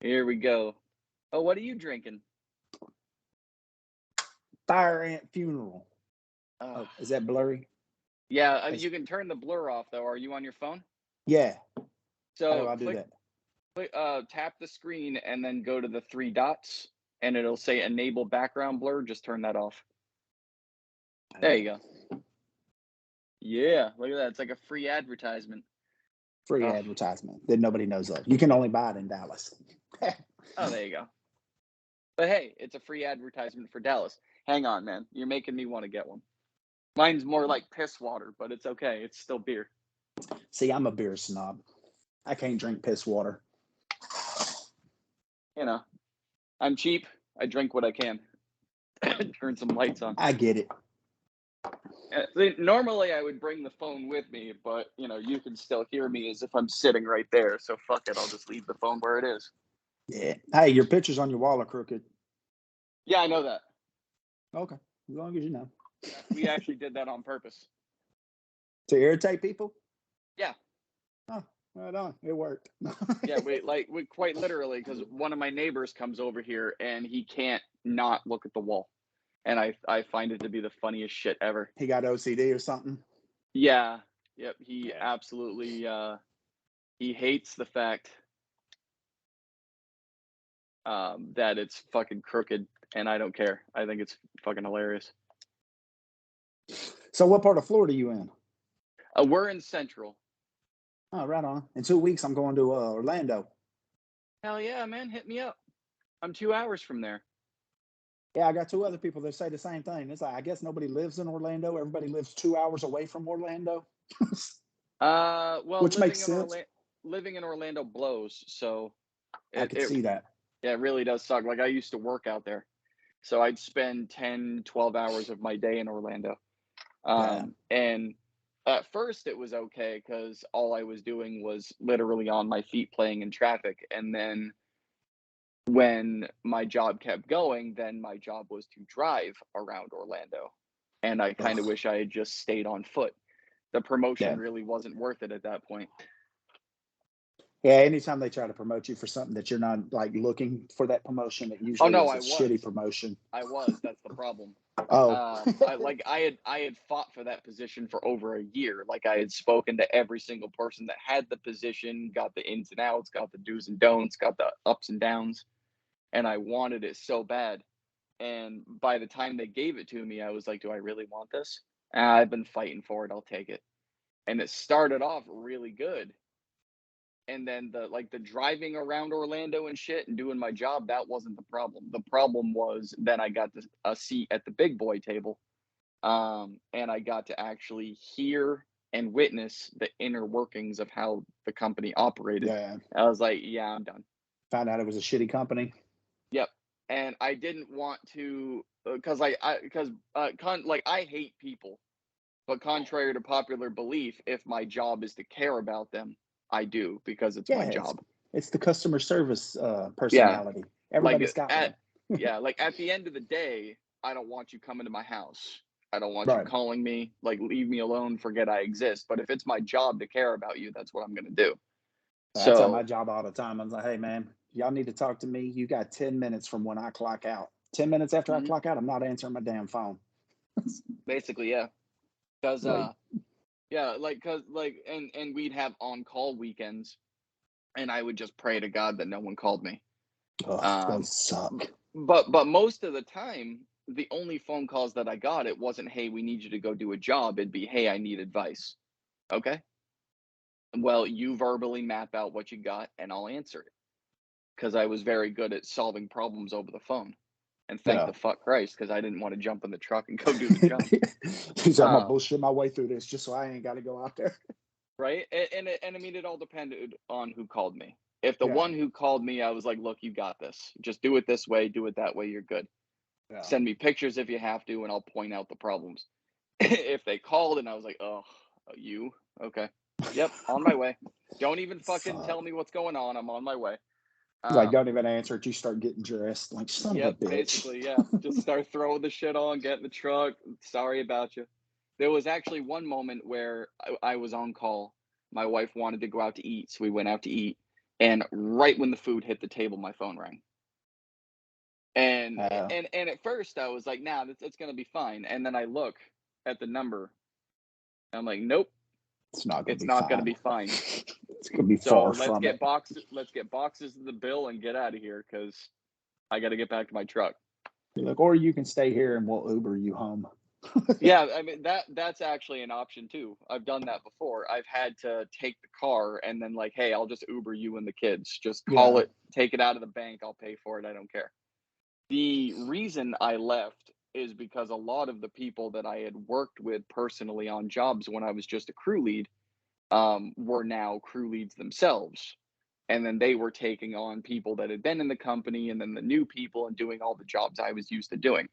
Here we go. Oh, what are you drinking? Fire ant funeral. Uh, Oh, is that blurry? yeah, That's, you can turn the blur off though. Are you on your phone? yeah. How do So I do that? tap the screen and then go to the three dots, and it'll say enable background blur. Just turn that off. There you go. Yeah, look at that. It's like a free advertisement. Free Oh, advertisement that nobody knows of. You can only buy it in Dallas. oh, there you go. But hey, it's a free advertisement for Dallas. Hang on, man. You're making me want to get one. Mine's more like piss water, but it's okay. It's still beer. See, I'm a beer snob. I can't drink piss water. You know, I'm cheap. I drink what I can. Turn some lights on. I get it. Normally, I would bring the phone with me, but you can still hear me as if I'm sitting right there. So fuck it. I'll just leave the phone where it is. Yeah. Hey, your pictures on your wall are crooked. Yeah, I know that. Okay. As long as you know. We actually did that on purpose. To irritate people? Yeah. Oh, right on. It worked. Yeah, we quite literally, because one of my neighbors comes over here and he can't not look at the wall. And I find it to be the funniest shit ever. He got OCD or something? Yeah. Yep. He absolutely he hates the fact that it's fucking crooked, and I don't care. I think it's fucking hilarious. So what part of Florida are you in? We're in Central. Oh, right on. In 2 weeks, I'm going to Orlando. Hell yeah, man. Hit me up. I'm 2 hours from there. Yeah, I got two other people that say the same thing. It's like, I guess nobody lives in Orlando. Everybody lives 2 hours away from Orlando. Well, Which makes sense. living in Orlando blows, so I it, could it see that. yeah, it really does suck. Like I used to work out there. So I'd spend 10, 12 hours of my day in Orlando. Yeah. And at first it was okay because all I was doing was literally on my feet playing in traffic. And then when my job kept going, then my job was to drive around Orlando. And I kind of Ugh. wish I had just stayed on foot. The promotion Yeah. really wasn't worth it at that point. Yeah. Anytime they try to promote you for something that you're not like looking for that promotion, it Oh usually no, is a shitty promotion. that's the problem. Oh. I had fought for that position for over a year. Like I had spoken to every single person that had the position, got the ins and outs, got the do's and don'ts, got the ups and downs, and I wanted it so bad. And by the time they gave it to me, I was like, do I really want this? I've been fighting for it. I'll take it. And it started off really good. And then the driving around Orlando and shit and doing my job, that wasn't the problem. The problem was then I got a seat at the big boy table, and I got to actually hear and witness the inner workings of how the company operated. Yeah. I was like, yeah, I'm done. Found out it was a shitty company. Yep. And I didn't want to, because I hate people, but contrary to popular belief, if my job is to care about them, I do because it's Yeah. my job. It's the customer service Yeah. personality. Like Everybody's got at one. yeah, like at the end of the day, I don't want you coming to my house. I don't want you Right. calling me, like leave me alone, forget I exist. But if it's my job to care about you, that's what I'm gonna do. I tell my So job all the time. I was like, hey, man, y'all need to talk to me. You got 10 minutes from when I clock out. 10 minutes after I mhm, clock out, I'm not answering my damn phone. basically, yeah. Cause Like, yeah, cause and we'd have on call weekends and I would just pray to God that no one called me. oh, Um those suck. but most of the time, the only phone calls that I got, it wasn't, hey, we need you to go do a job. It'd be, hey, I need advice. Okay. Well, you verbally map out what you got and I'll answer it. Because I was very good at solving problems over the phone. And thank Yeah. the fuck Christ, because I didn't want to jump in the truck and go do the job. He's like, I'm gonna Uh, bullshit my way through this just so I ain't got to go out there. right? And I mean, it all depended on who called me. If the Yeah. one who called me, I was like, look, you got this. Just do it this way, do it that way, you're good. Yeah. Send me pictures if you have to, and I'll point out the problems. If they called and I was like, oh, you? Okay. Yep, on my way. Don't even fucking tell Fuck. me what's going on. I'm on my way. Like, Um, don't even answer it. You start getting dressed. Like, son of a Yep, bitch. basically, yeah. Just start throwing the shit on, get in the truck. Sorry about you. There was actually one moment where I was on call. My wife wanted to go out to eat, so we went out to eat. And right when the food hit the table, my phone rang. And Uh, and at first I was like, nah, it's gonna be fine. And then I look at the number. And I'm like, nope, it's not going to it's be not gonna fine. be fine. It's going to be So far from it. let's get boxes of the bill and get out of here because I got to get back to my truck. You're like, or you can stay here and we'll Uber you home. Yeah, I mean that's actually an option too. I've done that before. I've had to take the car and then like, hey, I'll just Uber you and the kids. Just call Yeah. it, take it out of the bank. I'll pay for it. I don't care. The reason I left is because a lot of the people that I had worked with personally on jobs when I was just a crew lead were now crew leads themselves. And then they were taking on people that had been in the company and then the new people and doing all the jobs I was used to doing.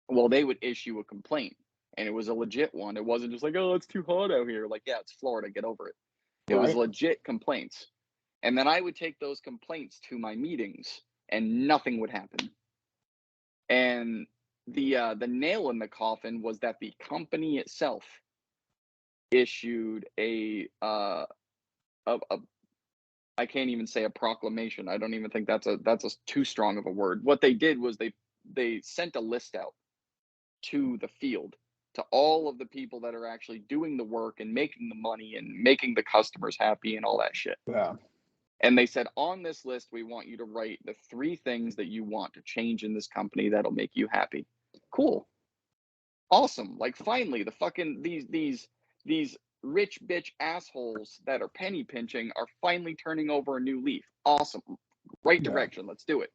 Well, they would issue a complaint and it was a legit one. It wasn't just like, oh, it's too hot out here. Like, yeah, it's Florida, get over it. It was Right. legit complaints. And then I would take those complaints to my meetings and nothing would happen. And the nail in the coffin was that the company itself issued a I can't even say a proclamation. I don't even think that's a too strong of a word. What they did was they sent a list out to the field, to all of the people that are actually doing the work and making the money and making the customers happy and all that shit. Yeah. And they said, on this list, we want you to write the 3 things that you want to change in this company that'll make you happy. Cool. Awesome. Like finally, the fucking these rich bitch assholes that are penny pinching are finally turning over a new leaf. Awesome. Right Yeah. direction. Let's do it.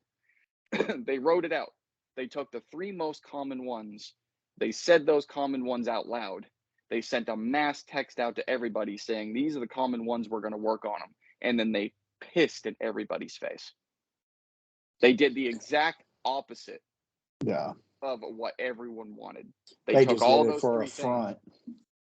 They wrote it out. They took the 3 most common ones. They said those common ones out loud. They sent a mass text out to everybody saying, these are the common ones, we're going to work on them. And then they pissed in everybody's face. They did the exact opposite Yeah. of what everyone wanted. They They took just did all it those for a 3 things, front.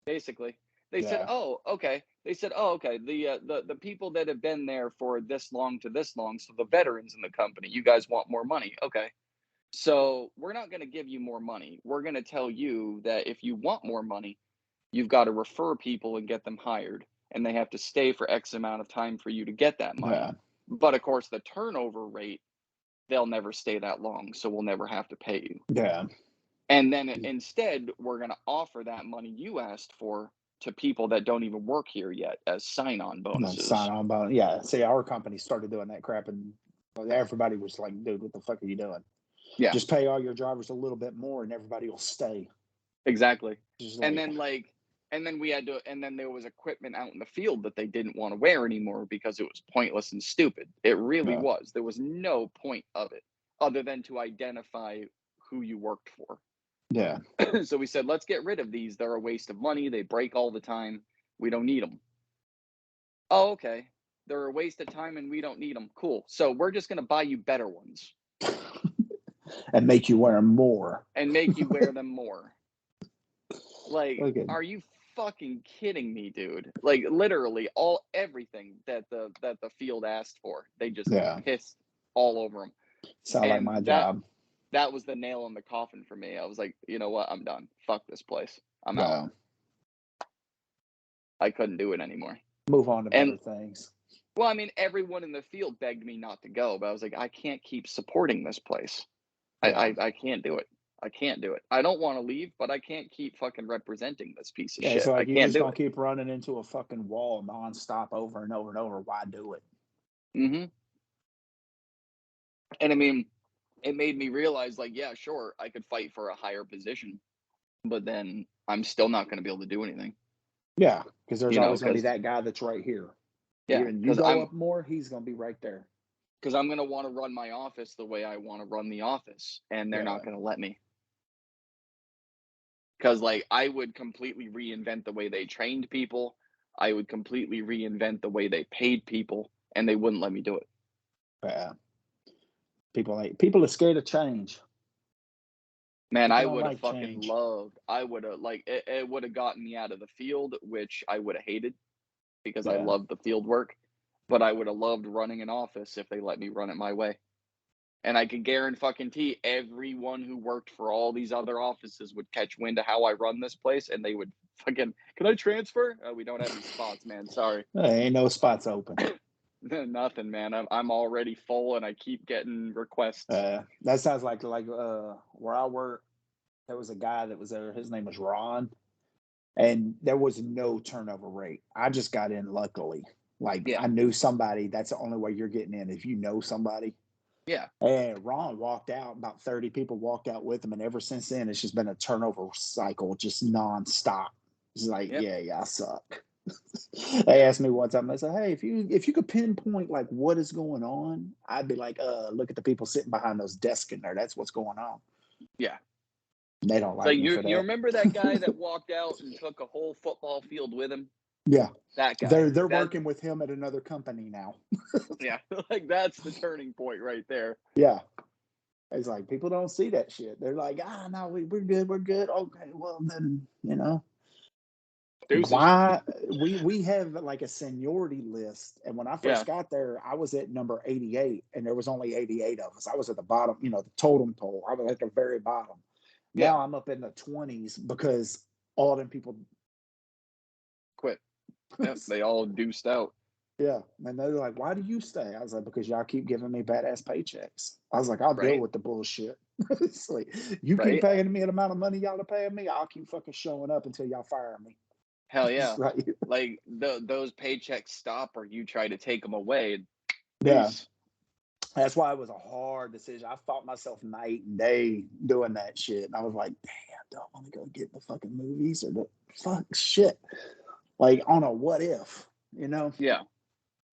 basically. They said, Yeah. "Oh, okay." They said, "Oh, okay. The people that have been there for this long to this long, so the veterans in the company, you guys want more money, okay? So we're not going to give you more money. We're going to tell you that if you want more money, you've got to refer people and get them hired, and they have to stay for X amount of time for you to get that money. Yeah. But of course, the turnover rate, they'll never stay that long, so we'll never have to pay you. Yeah. And then instead, we're going to offer that money you asked for to people that don't even work here yet as sign-on No sign bonuses." on about yeah. See, our company started doing that crap, and everybody was like, "Dude, what the fuck are you doing? Yeah, Just pay all your drivers a little bit more, and everybody will stay." exactly. Just And like, then and then there was equipment out in the field that they didn't want to wear anymore because it was pointless and stupid. It really yeah, was. There was no point of it other than to identify who you worked for. yeah, So we said, let's get rid of these. They're a waste of money. They break all the time. We don't need them. Oh, okay. They're a waste of time and we don't need them. Cool. So we're just going to buy you better ones and make you wear more. and make you wear them more. Like, Okay, are you fucking kidding me, dude? Like literally everything that the field asked for, they just yeah, pissed all over them. sound like And my job. that was the nail in the coffin for me. I was like, you know what? I'm done. Fuck this place. I'm out. Yeah, I couldn't do it anymore. move on to And better things. well, I mean, everyone in the field begged me not to go, but I was like, I can't keep supporting this place. Yeah, I can't do it. I can't do it. I don't want to leave, but I can't keep fucking representing this piece of yeah. It's shit. I like you're can't just do gonna it. keep running into a fucking wall nonstop over and over and over. Why do it? Hmm. And I mean, it made me realize, like, yeah, sure, I could fight for a higher position, but then I'm still not going to be able to do anything, Yeah, because there's you know, always gonna be that guy that's right here. yeah, Even you go up more, he's gonna be right there. because I'm going to want to run my office the way I want to run the office, and they're Yeah, not going to let me. Because like I would completely reinvent the way they trained people. I would completely reinvent the way they paid people, and they wouldn't let me do it. yeah. People are scared of change. Man, People I don't would have like fucking change. loved. I would have like it would have gotten me out of the field, which I would have hated because I Yeah, loved the field work. But I would have loved running an office if they let me run it my way. And I could guarantee everyone who worked for all these other offices would catch wind of how I run this place, and they would fucking. Can I transfer? We don't have any spots, man. Sorry. there ain't no spots open. Nothing, man. I'm already full, and I keep getting requests. That sounds like where I work. There was a guy that was there. His name was Ron, and there was no turnover rate. I just got in luckily. Like Yeah, I knew somebody. That's the only way you're getting in if you know somebody. yeah, And Ron walked out. About 30 people walked out with him, and ever since then, it's just been a turnover cycle, just nonstop. It's like, yep, yeah, I suck. They asked me one time. I said, "Hey, if you could pinpoint like what is going on, I'd be like, look at the people sitting behind those desks in there. That's what's going on." yeah. They don't like Like me for you that. remember that guy that walked out and took a whole football field with him? Yeah, That guy. they're That working with him at another company now. yeah, like that's the turning point right there. Yeah, it's like people don't see that shit. They're like, no, we're good, we're good. Okay, well then, Deuces. why we have like a seniority list, and when I Yeah, first got there, I was at number 88, and there was only 88 of us. I was at the bottom, the totem pole. I was at the very bottom. yeah. Now I'm up in the 20s because all them people. Quit. Yep, they all deuced out. Yeah, and they're like, "Why do you stay?" I was like, "Because y'all keep giving me badass paychecks." I was like, "I'll deal Right, with the bullshit." It's like, you keep right. paying me the amount of money y'all are paying me, I'll keep fucking showing up until y'all fire me. Hell It's yeah. like, Like those paychecks stop, or you try to take them away. yeah, Deuce. that's why it was a hard decision. I fought myself night and day doing that shit, and I was like, "Damn, do I want to go get the fucking movies or the fuck shit?" Like on a what if, you know? Yeah.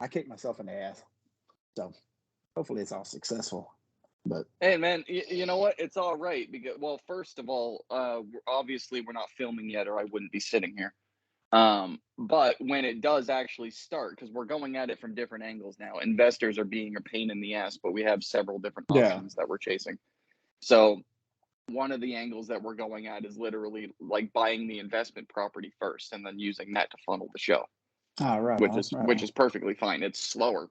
I kicked myself in the ass. So hopefully it's all successful. But Hey man, you know what? It's all right because, well, first of all, obviously we're not filming yet, or I wouldn't be sitting here. But when it does actually start, because we're going at it from different angles now. Investors are being a pain in the ass, but we have several different yeah, options that we're chasing. So one of the angles that we're going at is literally like buying the investment property first, and then using that to funnel the show, right which on, is right which on. is perfectly fine. It's slower,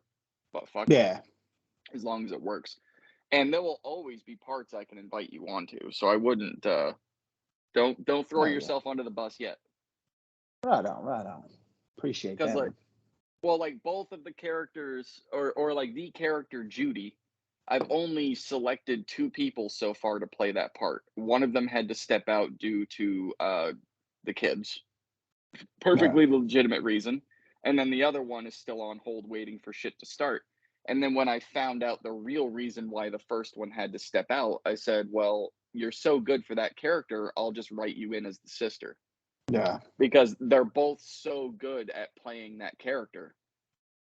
but fuck it, Yeah, as long as it works. And there will always be parts I can invite you onto. So I wouldn't don't throw oh yeah, yourself under the bus yet. right on, right on. Appreciate Because that like one. well, like both of the characters, or like the character Judy, I've only selected two people so far to play that part. One of them had to step out due to the kids. Yeah, Perfectly legitimate reason. And then the other one is still on hold waiting for shit to start. And then when I found out the real reason why the first one had to step out, I said, "Well, you're so good for that character, I'll just write you in as the sister." yeah, Because they're both so good at playing that character.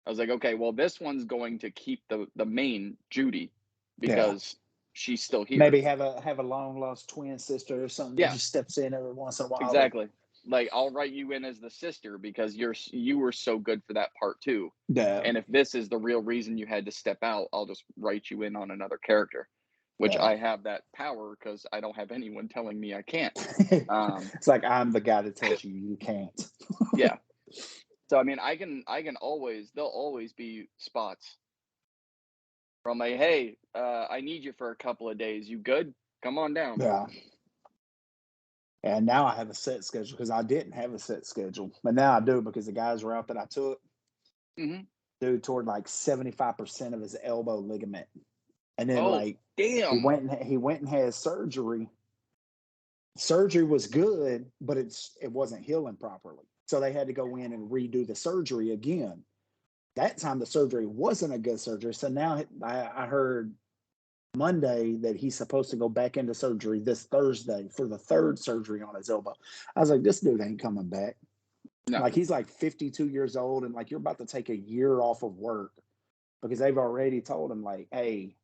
I was like, "Okay, well this one's going to keep the main Judy yeah. because she's still here." Maybe have a long lost twin sister or something that Yeah, just steps in every once in a while. To, exactly. Like I'll write you in as the sister because you were so good for that part too. yeah, And if this is the real reason you had to step out, I'll just write you in on another character, which yeah. I have that power because I don't have anyone telling me I can't. It's like I'm the guy that tells you you can't. Yeah. So I mean, I can always there'll always be spots where I'm like, hey, I need you for a couple of days. You good? Come on down. Yeah. And now I have a set schedule because I didn't have a set schedule, but now I do because the guy's route that I took, Hmm. dude, toward like 75% of his elbow ligament, and then Oh, like damn. he went and had surgery. Surgery was good, but it wasn't healing properly, so they had to go in and redo the surgery again. That time the surgery wasn't a good surgery, so now I heard Monday that he's supposed to go back into surgery this Thursday for the third surgery on his elbow. I was like, this dude ain't coming back. No. Like he's like 52 years old, and like you're about to take a year off of work because they've already told him like, hey,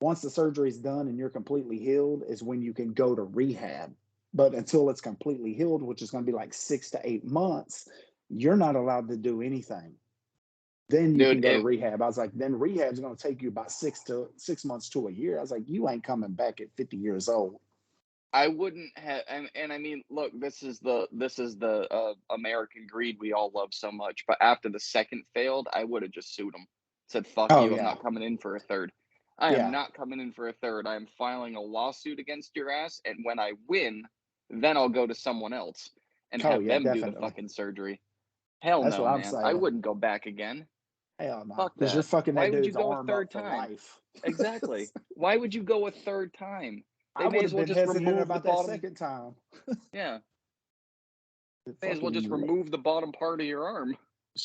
once the surgery's done and you're completely healed is when you can go to rehab. But until it's completely healed, which is going to be like 6 to 8 months, you're not allowed to do anything. Then you can Dude, go to rehab. I was like, then rehab's going to take you about 6 months to a year. I was like, you ain't coming back at 50 years old. I wouldn't have, and I mean, look, this is the American greed we all love so much. But after the second failed, I would have just sued him. Said, "Fuck Oh you! I'm yeah, not coming in for a third. I am yeah. not coming in for a third. I am filing a lawsuit against your ass, and when I win, then I'll go to someone else and Oh have yeah, them do the definitely. fucking surgery." Hell That's no, what I'm man. I saying. wouldn't go back again. Hell no. Fuck Because you're that. fucking Why that would you dude's go a arm up third for time? life. Exactly. Why would you go a third time? They I may would as have well been just hesitant remove the about that bottom. second time. Yeah. May as well just Fucking, remove the bottom part of your arm.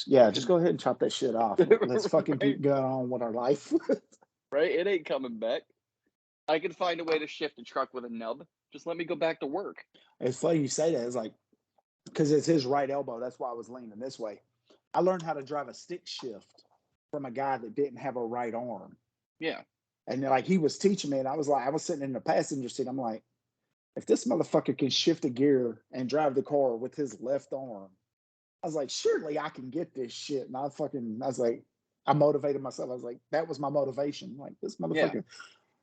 yeah, just go ahead and chop that shit off. Let's fucking Right? keep going on with our life. Right? It ain't coming back. I could find a way to shift a truck with a nub. Just let me go back to work. It's funny you say that. It's like, because it's his right elbow. That's why I was leaning this way. I learned how to drive a stick shift from a guy that didn't have a right arm. Yeah. And like he was teaching me, and I was sitting in the passenger seat. I'm like, if this motherfucker can shift a gear and drive the car with his left arm, I was like, surely I can get this shit. And I was like, I motivated myself. I was like, that was my motivation. Like this motherfucker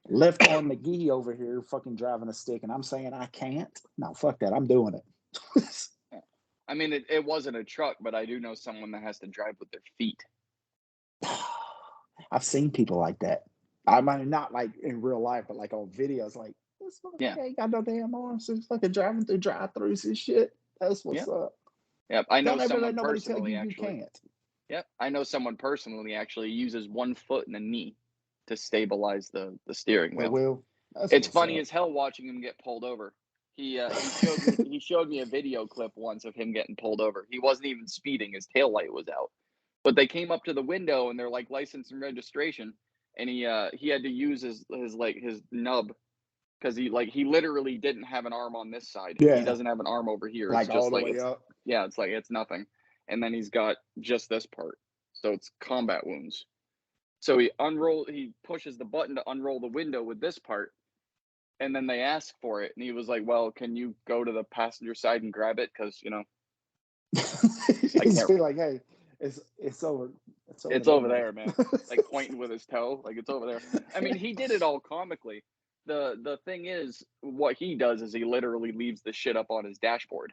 left arm McGee over here fucking driving a stick, and I'm saying I can't. No, fuck that. I'm doing it. I mean, it wasn't a truck, but I do know someone that has to drive with their feet. I've seen people like that. I mean, not like in real life, but like on videos. Like this motherfucker ain't got no damn arms. He's fucking driving through drive-throughs and shit. That's what's up. Yep. I know Don't ever let someone nobody tell personally, you you actually. can't. Yep. I know someone personally actually uses 1 foot and a knee to stabilize the steering The wheel. wheel. It's funny as hell watching him get pulled over. He showed me a video clip once of him getting pulled over. He wasn't even speeding; his tail light was out. But they came up to the window and they're like license and registration, and he had to use his nub because he literally didn't have an arm on this side. Yeah. He doesn't have an arm over here. Like It's just all the like way up. yeah, it's like it's nothing. And then he's got just this part, so it's combat wounds. So he pushes the button to unroll the window with this part. And then they ask for it, and he was like, "Well, can you go to the passenger side and grab it? Because I He's can't. like, hey, it's over. It's over there, man." Like pointing with his toe, like it's over there. I mean, he did it all comically. The thing is, what he does is he literally leaves the shit up on his dashboard,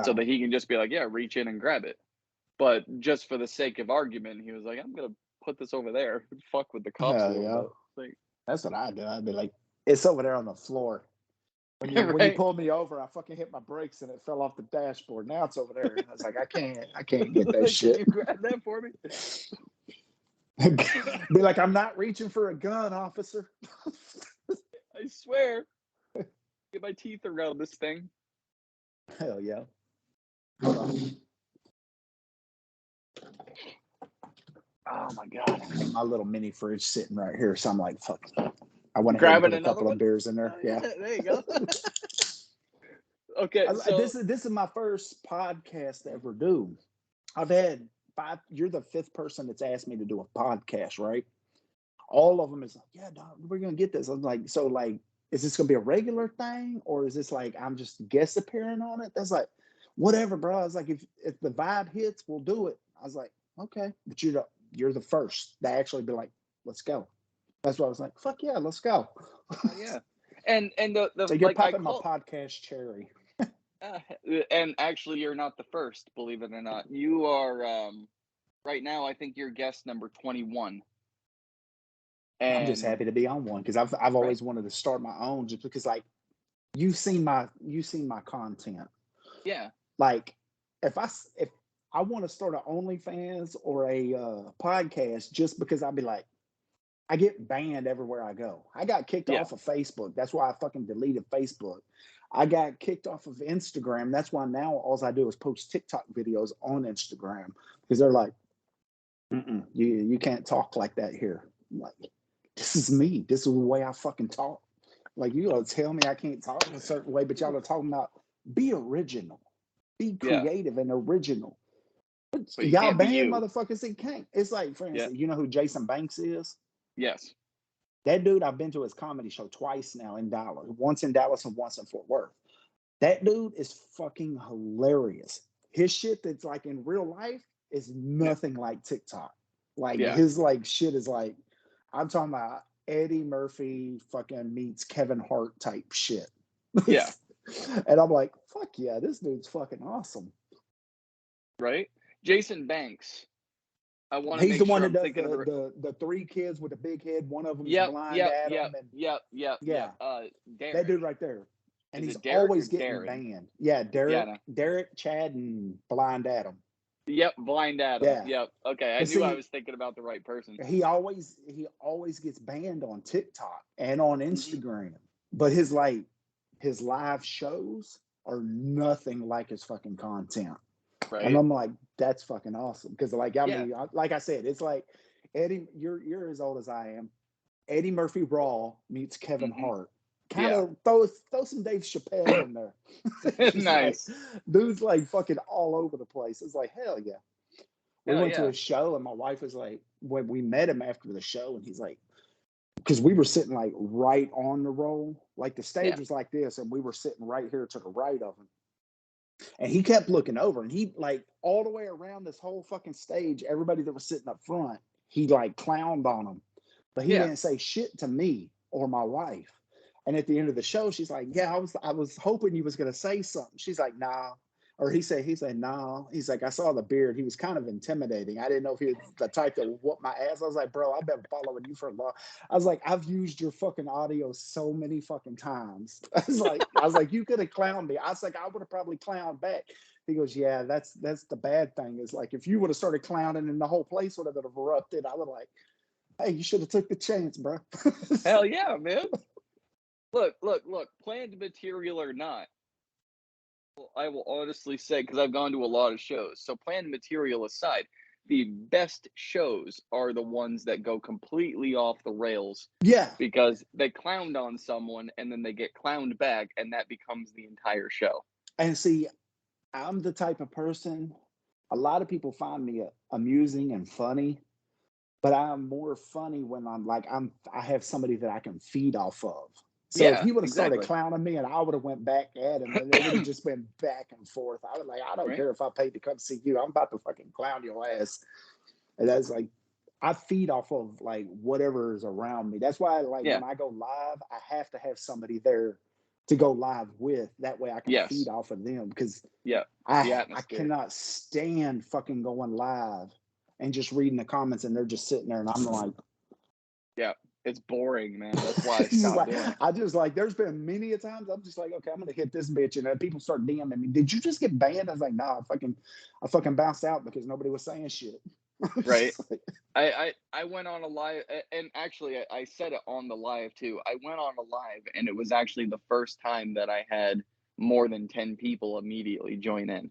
so that he can just be like, "Yeah, reach in and grab it." But just for the sake of argument, he was like, "I'm gonna put this over there." Fuck with the cops a little bit. Like, that's what I do. I'd be like, it's over there on the floor. When you when you pulled me over, I fucking hit my brakes and it fell off the dashboard. Now it's over there. I was like, I can't get that shit. Can you grab that for me? Be like, I'm not reaching for a gun, officer. I swear. Get my teeth around this thing. Hell yeah. Oh my god. My little mini fridge sitting right here. So I'm like, fuck. I went ahead and Grabbing put a couple another of beers in there. Yeah. There you go. Okay. So this is my first podcast to ever do. I've had 5. You're the 5th person that's asked me to do a podcast, right? All of them is like, yeah, dog, we're gonna get this. I'm like, so like, is this gonna be a regular thing, or is this like I'm just guest appearing on it? That's like, whatever, bro. I was like, if the vibe hits, we'll do it. I was like, okay, but you're the first to actually be like, let's go. That's why I was like, fuck yeah, let's go. yeah, and the so you're like popping my podcast cherry. And actually, you're not the first, believe it or not. You are right now. I think you're guest number 21. And I'm just happy to be on one because I've always wanted to start my own, just because like you've seen my content. Yeah. Like if I want to start an OnlyFans or a podcast, just because I'd be like, I get banned everywhere I go. I got kicked off of Facebook. That's why I fucking deleted Facebook. I got kicked off of Instagram. That's why now all I do is post TikTok videos on Instagram, because they're like, you can't talk like that here. I'm like, this is me. This is the way I fucking talk. Like, you gonna tell me I can't talk in a certain way, but y'all are talking about be original, be creative and original. So y'all ban motherfuckers that can't. It's like, for instance, you know who Jason Banks is? Yes. That dude, I've been to his comedy show twice now in Dallas. Once in Dallas and once in Fort Worth. That dude is fucking hilarious. His shit that's like in real life is nothing like TikTok. Like his like shit is like, I'm talking about Eddie Murphy fucking meets Kevin Hart type shit. Yeah. And I'm like, fuck yeah, this dude's fucking awesome. Right? Jason Banks. I want to He's make the one sure that I'm does thinking the 3 kids with a big head. One of them is blind Adam. Derek. That dude right there. And Is he's it Derek always or getting Darren? banned. Yeah, Derek, Chad, and blind Adam. Yep, Blind Adam. Yeah. Yep. Okay, I But knew I see, was thinking about the right person. he always gets banned on TikTok and on Hmm. Instagram. But his live shows are nothing like his fucking content. And Right? I'm like, that's fucking awesome. Because like I Yeah. mean, like I said, it's like Eddie, you're as old as I am. Eddie Murphy Raw meets Kevin Hmm. Hart. Kind Yeah. of throw some Dave Chappelle in there. Just like Nice. dude's like fucking all over the place. It's like hell yeah. We Hell went to yeah. a show and my wife was like, when we met him after the show, and he's like, because we were sitting like right on the roll, like the stage Yeah. was like this, and we were sitting right here to the right of him. And he kept looking over, and he like all the way around this whole fucking stage, everybody that was sitting up front, he like clowned on them, but he Yeah. didn't say shit to me or my wife. And at the end of the show, she's like, "Yeah, I was hoping you was gonna say something." She's like, "Nah." Or he said, "Nah." He's like, "I saw the beard. He was kind of intimidating. I didn't know if he was the type that would whoop my ass." I was like, "Bro, I've been following you for a long." I was like, "I've used your fucking audio so many fucking times." I was like, "You could have clowned me." I was like, "I would have probably clowned back." He goes, "Yeah, that's the bad thing. Is like if you would have started clowning and the whole place would have erupted, I would like, hey, you should have took the chance, bro." Hell yeah, man. Look, look, look. Planned material or not, I will honestly say, because I've gone to a lot of shows. So planned material aside, the best shows are the ones that go completely off the rails Yeah. because they clowned on someone and then they get clowned back, and that becomes the entire show. And see, I'm the type of person, a lot of people find me amusing and funny, but I'm more funny when I have somebody that I can feed off of. So if Yeah, he would have started exactly. clowning me and I would have went back at him, and it would have just been back and forth. I was like, I don't Right? care if I paid to come see you. I'm about to fucking clown your ass. And that's like I feed off of like whatever is around me. That's why like Yeah. when I go live, I have to have somebody there to go live with. That way I can feed Yes. off of them because Yeah. The I atmosphere. cannot stand fucking going live and just reading the comments and they're just sitting there and I'm like, Yeah. It's boring, man. That's why I it's just stopped like doing it. I just like there's been many a times I'm just like, okay, I'm gonna hit this bitch, and then people start DMing me. Did you just get banned? I was like, nah, I fucking bounced out because nobody was saying shit. Right? I went on a live, and actually I said it on the live too. I went on a live, and it was actually the first time that I had more than 10 people immediately join in.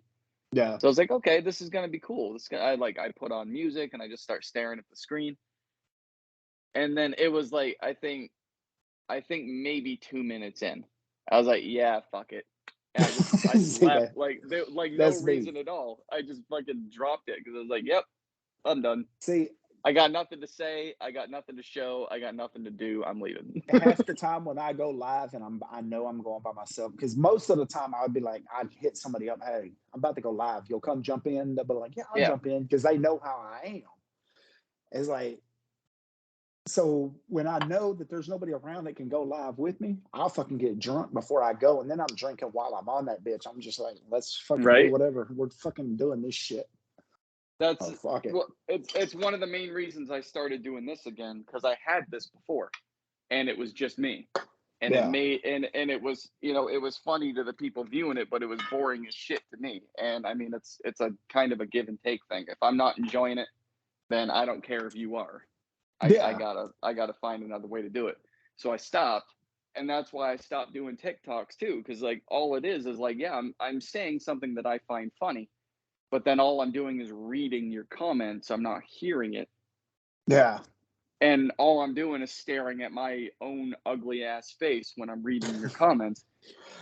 Yeah. So I was like, okay, this is gonna be cool. I put on music and I just start staring at the screen. And then it was like I think maybe 2 minutes in, I was like, yeah, fuck it. And I just See left that? like no That's me. reason at all. I just fucking dropped it because I was like, yep, I'm done. See, I got nothing to say. I got nothing to show. I got nothing to do. I'm leaving. half the time when I go live and I know I'm going by myself, because most of the time I would be like, I'd hit somebody up, hey, I'm about to go live. You'll come jump in. They'll be like, yeah, I'll Yeah. jump in because they know how I am. It's like, so when I know that there's nobody around that can go live with me, I'll fucking get drunk before I go. And then I'm drinking while I'm on that bitch. I'm just like, let's fucking do Right. whatever. We're fucking doing this shit. That's Oh, fuck it. well, it's one of the main reasons I started doing this again because I had this before, and it was just me, and it Yeah. made and it was it was funny to the people viewing it, but it was boring as shit to me. And I mean, it's a kind of a give and take thing. If I'm not enjoying it, then I don't care if you are. I Yeah. gotta find another way to do it. So I stopped, and that's why I stopped doing TikToks too, because like all it is like, yeah, I'm saying something that I find funny, but then all I'm doing is reading your comments. I'm not hearing it. Yeah. And all I'm doing is staring at my own ugly ass face when I'm reading your comments.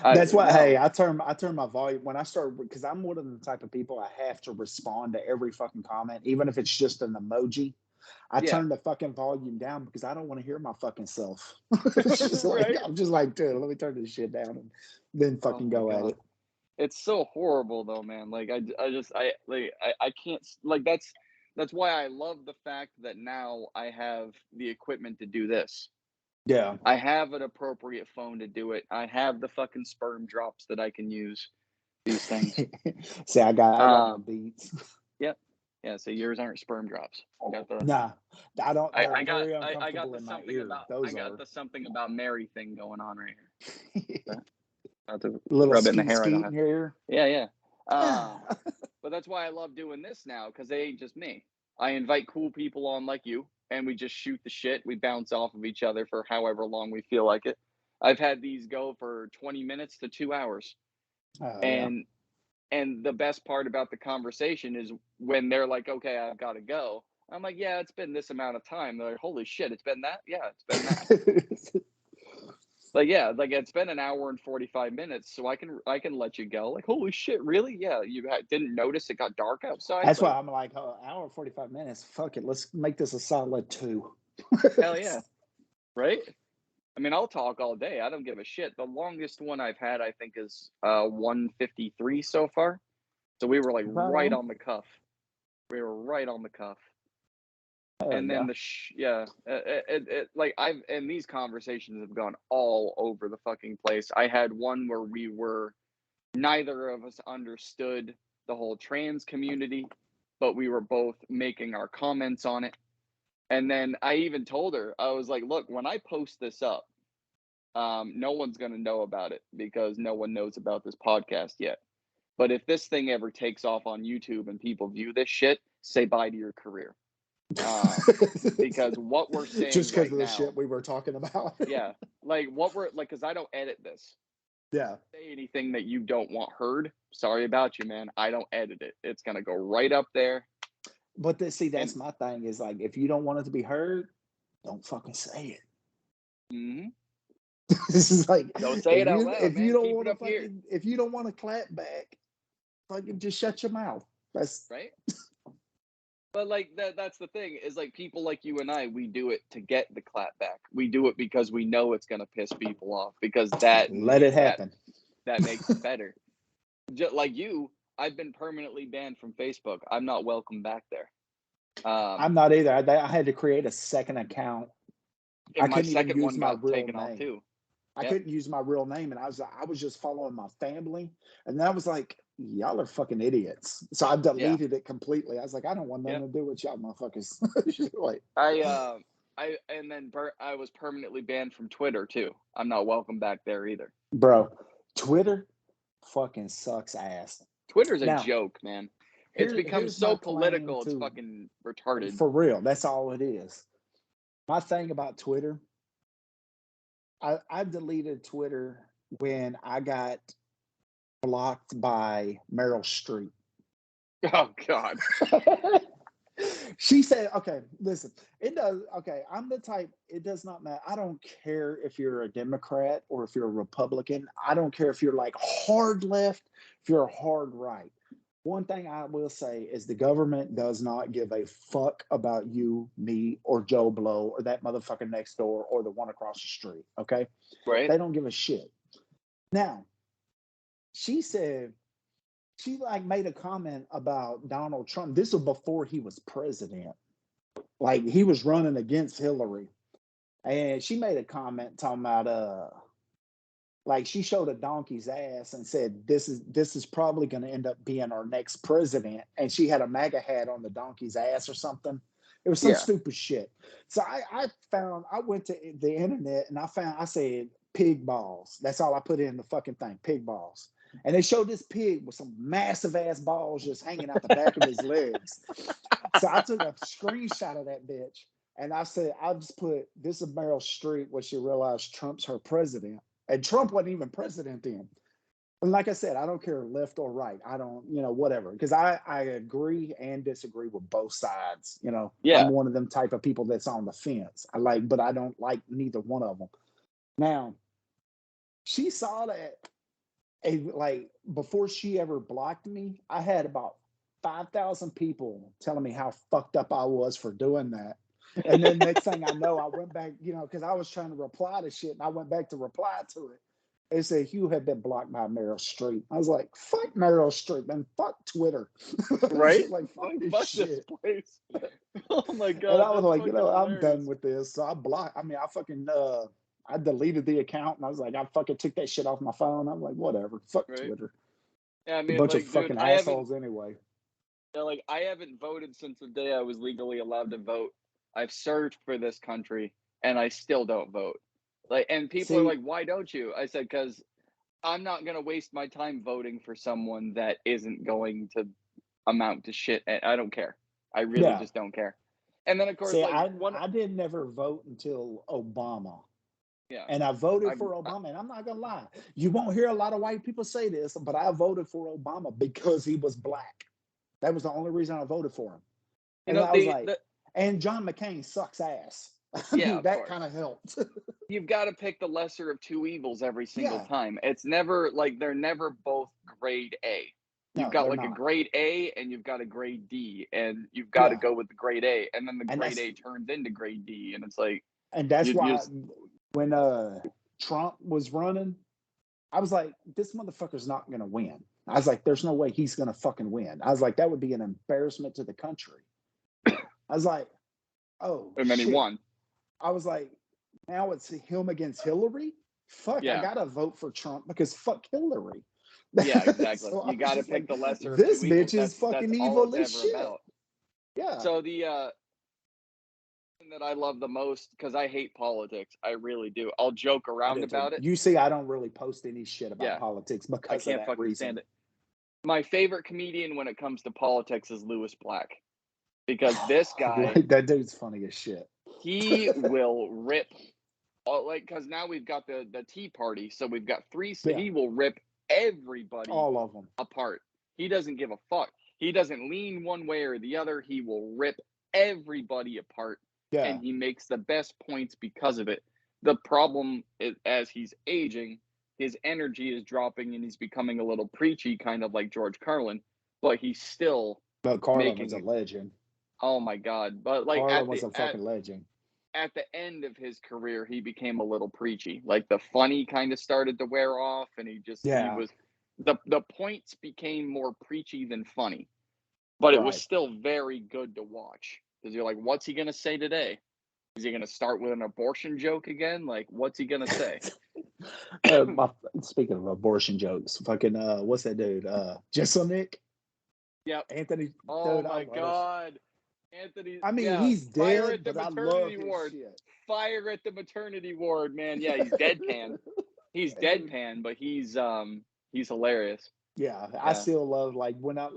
That's why, hey, No. I turn my volume when I start because I'm one of the type of people I have to respond to every fucking comment, even if it's just an emoji. I Yeah. turn the fucking volume down because I don't want to hear my fucking self. It's just like Right? I'm just like, dude, let me turn this shit down and then Oh fucking my go at god. it. It's so horrible though, man. Like I can't like that's why I love the fact that now I have the equipment to do this. Yeah. I have an appropriate phone to do it. I have the fucking sperm drops that I can use these things. See, I got my Um, beats. yep. Yeah, so yours aren't sperm drops. I got the Nah, I don't. They're I got very I got uncomfortable the in my something ear. about Those are something about Mary thing going on right here. Not to little rub it in the skeet hair I don't skeet have. in your ear. Yeah, yeah. Ah. But that's why I love doing this now, because they ain't just me. I invite cool people on like you, and we just shoot the shit. We bounce off of each other for however long we feel like it. I've had these go for 20 minutes to 2 hours. Yeah. And the best part about the conversation is when they're like, "Okay, I've got to go." I'm like, "Yeah, it's been this amount of time." They're like, "Holy shit, it's been that?" Yeah, it's been that. Like, yeah, like it's been an hour and 45 minutes, so I can let you go. Like, holy shit, really? Yeah, didn't notice it got dark outside. That's why Like, I'm like, oh, hour and 45 minutes. Fuck it. Let's make this a solid 2. hell yeah, right? I mean, I'll talk all day. I don't give a shit. The longest one I've had, I think, is 153 so far. So we were like Right right on. on the cuff. We were right on the cuff. Hell And yeah. then like and these conversations have gone all over the fucking place. I had one where neither of us understood the whole trans community, but we were both making our comments on it. And then I even told her, I was like, look, when I post this up, no one's going to know about it because no one knows about this podcast yet. But if this thing ever takes off on YouTube and people view this shit, say bye to your career. Because what we're saying Just because right of the now, shit we were talking about. yeah, like what we're like, because I don't edit this. Yeah. Say anything that you don't want heard. Sorry about you, man. I don't edit it. It's gonna go right up there. But see, And that's my thing is like, if you don't want it to be heard, don't fucking say it. mm-hmm. This is like, Don't say it out loud, if you man. don't Keep it want to up here, fucking, if you don't want to clap back, fucking just shut your mouth. That's right? But like that's the thing is like people like you and I, we do it to get the clap back. We do it because we know it's gonna piss people off because that let it happen. that makes it better. Just like you, I've been permanently banned from Facebook. I'm not welcome back there. I'm not either. I had to create a second account. I And my couldn't even second use one my got real taken off name. too. I Yep. couldn't use my real name, and I was just following my family, and I was like, y'all are fucking idiots. So I deleted it completely. I was like, I don't want nothing Yep. to do with y'all motherfuckers. Like, I was permanently banned from Twitter too. I'm not welcome back there either. bro, Twitter fucking sucks ass. Twitter's a Now, joke, man. It's become here's my so claim political. It's to, fucking retarded. for real. That's all it is. My thing about Twitter, I deleted Twitter when I got blocked by Meryl Streep. Oh God. She said, okay, listen, it does. Okay, I'm the type, it does not matter. I don't care if you're a Democrat or if you're a Republican. I don't care if you're like hard left, if you're hard right. One thing I will say is the government does not give a fuck about you, me, or Joe Blow, or that motherfucker next door, or the one across the street. Okay? Right? They don't give a shit. Now, she said, she like made a comment about Donald Trump. This was before he was president. Like he was running against Hillary. And she made a comment talking about like she showed a donkey's ass and said this is probably going to end up being our next president. And she had a MAGA hat on the donkey's ass or something. It was some Yeah. stupid shit. So I went to the internet and I said pig balls. That's all I put in the fucking thing, pig balls. And they showed this pig with some massive ass balls just hanging out the back of his legs. So I took a screenshot of that bitch and I said, I just put this is Meryl Streep when she realized Trump's her president. And Trump wasn't even president then. And like I said, I don't care left or right. I don't, whatever. Because I agree and disagree with both sides. Yeah. I'm one of them type of people that's on the fence. But I don't like neither one of them. Now, she saw that like before she ever blocked me, I had about 5,000 people telling me how fucked up I was for doing that. And then next thing I know, I went back, because I was trying to reply to shit and I went back to reply to it. They said, you have been blocked by Meryl Streep. I was like, fuck Meryl Streep and fuck Twitter. Right? Like, fuck this Fuck shit. this place. Oh my God. And I was That's like, fucking I'm hilarious. done with this. So I deleted the account and I was like, I fucking took that shit off my phone. I'm like, whatever. Fuck Right? Twitter. Yeah, I A mean, bunch of like, dude, fucking assholes anyway. I haven't voted since the day I was legally allowed to vote. I've served for this country and I still don't vote. Like, and people are See, like, why don't you? I said, because I'm not going to waste my time voting for someone that isn't going to amount to shit, and I don't care. I really Yeah. just don't care. And then of course, See, like I one, I didn't never vote until Obama. yeah, And I voted I, for Obama. And I'm not gonna lie, you won't hear a lot of white people say this, but I voted for Obama because he was black. That was the only reason I voted for him. you And know, I was like, the and John McCain sucks ass. I yeah, mean, of that course. kind of helped. You've got to pick the lesser of two evils every single Yeah. time. It's never like they're never both grade A. You've No, got they're like a not. grade A and you've got a grade D, and you've got to Yeah. go with the grade A, and then the And grade A turns into grade D, and it's like that's you why just when Trump was running, I was like, this motherfucker's not gonna win. I was like, there's no way he's gonna fucking win. I was like, that would be an embarrassment to the country. I was like, oh and then he shit. won. I was like, now it's him against Hillary. Fuck, I Yeah, gotta vote for Trump because fuck Hillary. yeah, exactly. So I You was got to just pick like, the lesser of this two evils. bitch is That's fucking all evil it's as ever shit. about. Yeah. So the thing that I love the most, because I hate politics, I really do. I'll joke I around do too. about it. You see, I don't really post any shit about Yeah, politics I because of can't that fucking stand reason. it. My favorite comedian when it comes to politics is Lewis Black, because this guy, Like, that dude's funny as shit. he will rip all, like, because now we've got the Tea Party, so we've got three. So Yeah, he will rip everybody all of them. apart. He doesn't give a fuck. He doesn't lean one way or the other. He will rip everybody apart, Yeah. and he makes the best points because of it. The problem is, as he's aging, his energy is dropping and he's becoming a little preachy, kind of like George Carlin, but he's still But Carlin was a making, legend. oh my god. But like Carlin was a fucking legend. at the end of his career, he became a little preachy. Like the funny kind of started to wear off, and he Yeah, was the points became more preachy than funny, but it was right. still very good to watch because you're like, what's he gonna say today? Is he gonna start with an abortion joke again? Like, what's he gonna say? My, speaking of abortion jokes, fucking what's that dude? Jeselnik, Yep. Anthony, Oh dude, I my love his. god, Anthony. I mean, Yeah, he's fire at dead, the but I love maternity his ward. shit. Fire at the maternity ward, man. Yeah, he's deadpan. He's That dude, deadpan, but he's hilarious. yeah, I Yeah. still love like when I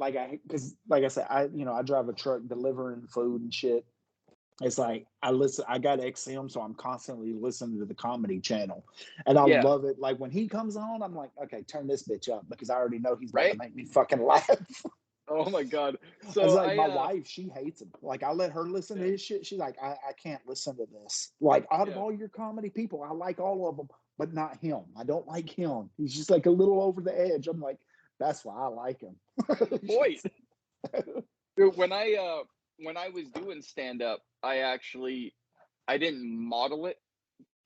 because like I said, I drive a truck delivering food and shit. It's like I got XM, so I'm constantly listening to the comedy channel. And I Yeah. love it. Like when he comes on, I'm like, okay, turn this bitch up because I already know he's about to Right? make me fucking laugh. Oh my god. It's So like I my wife, she hates him. Like I let her listen to yeah, his shit. She's like, I can't listen to this. Like out of yeah. all your comedy people, I like all of them, but not him. I don't like him. He's just like a little over the edge. I'm like, that's why I like him. To the point. Dude, when I was doing stand up, I didn't model it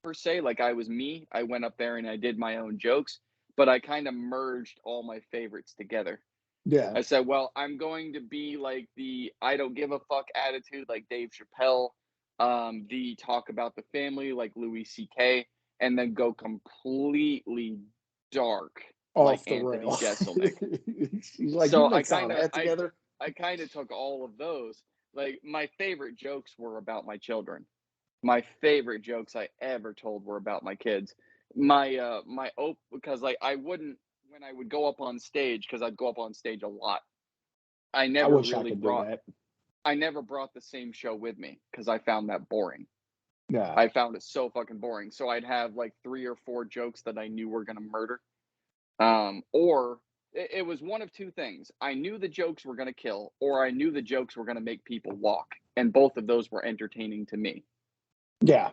per se, like I was me. I went up there and I did my own jokes, but I kind of merged all my favorites together. Yeah, I said, well, I'm going to be like the I don't give a fuck attitude like Dave Chappelle, the talk about the family like Louis C.K., and then go completely dark like off the Anthony rail. Jeselnik. She's like, you So mix all that together. I kind of took all of those. Like my favorite jokes were about my children. My favorite jokes I ever told were about my kids. My because like I wouldn't when I would go up on stage because I'd go up on stage a lot. I I never wish I really could do brought that. I never brought the same show with me because I found that boring. Yeah. I found it so fucking boring. So I'd have like 3 or 4 jokes that I knew were gonna murder. Or it was one of two things. I knew the jokes were gonna kill, or I knew the jokes were gonna make people walk, and both of those were entertaining to me. Yeah.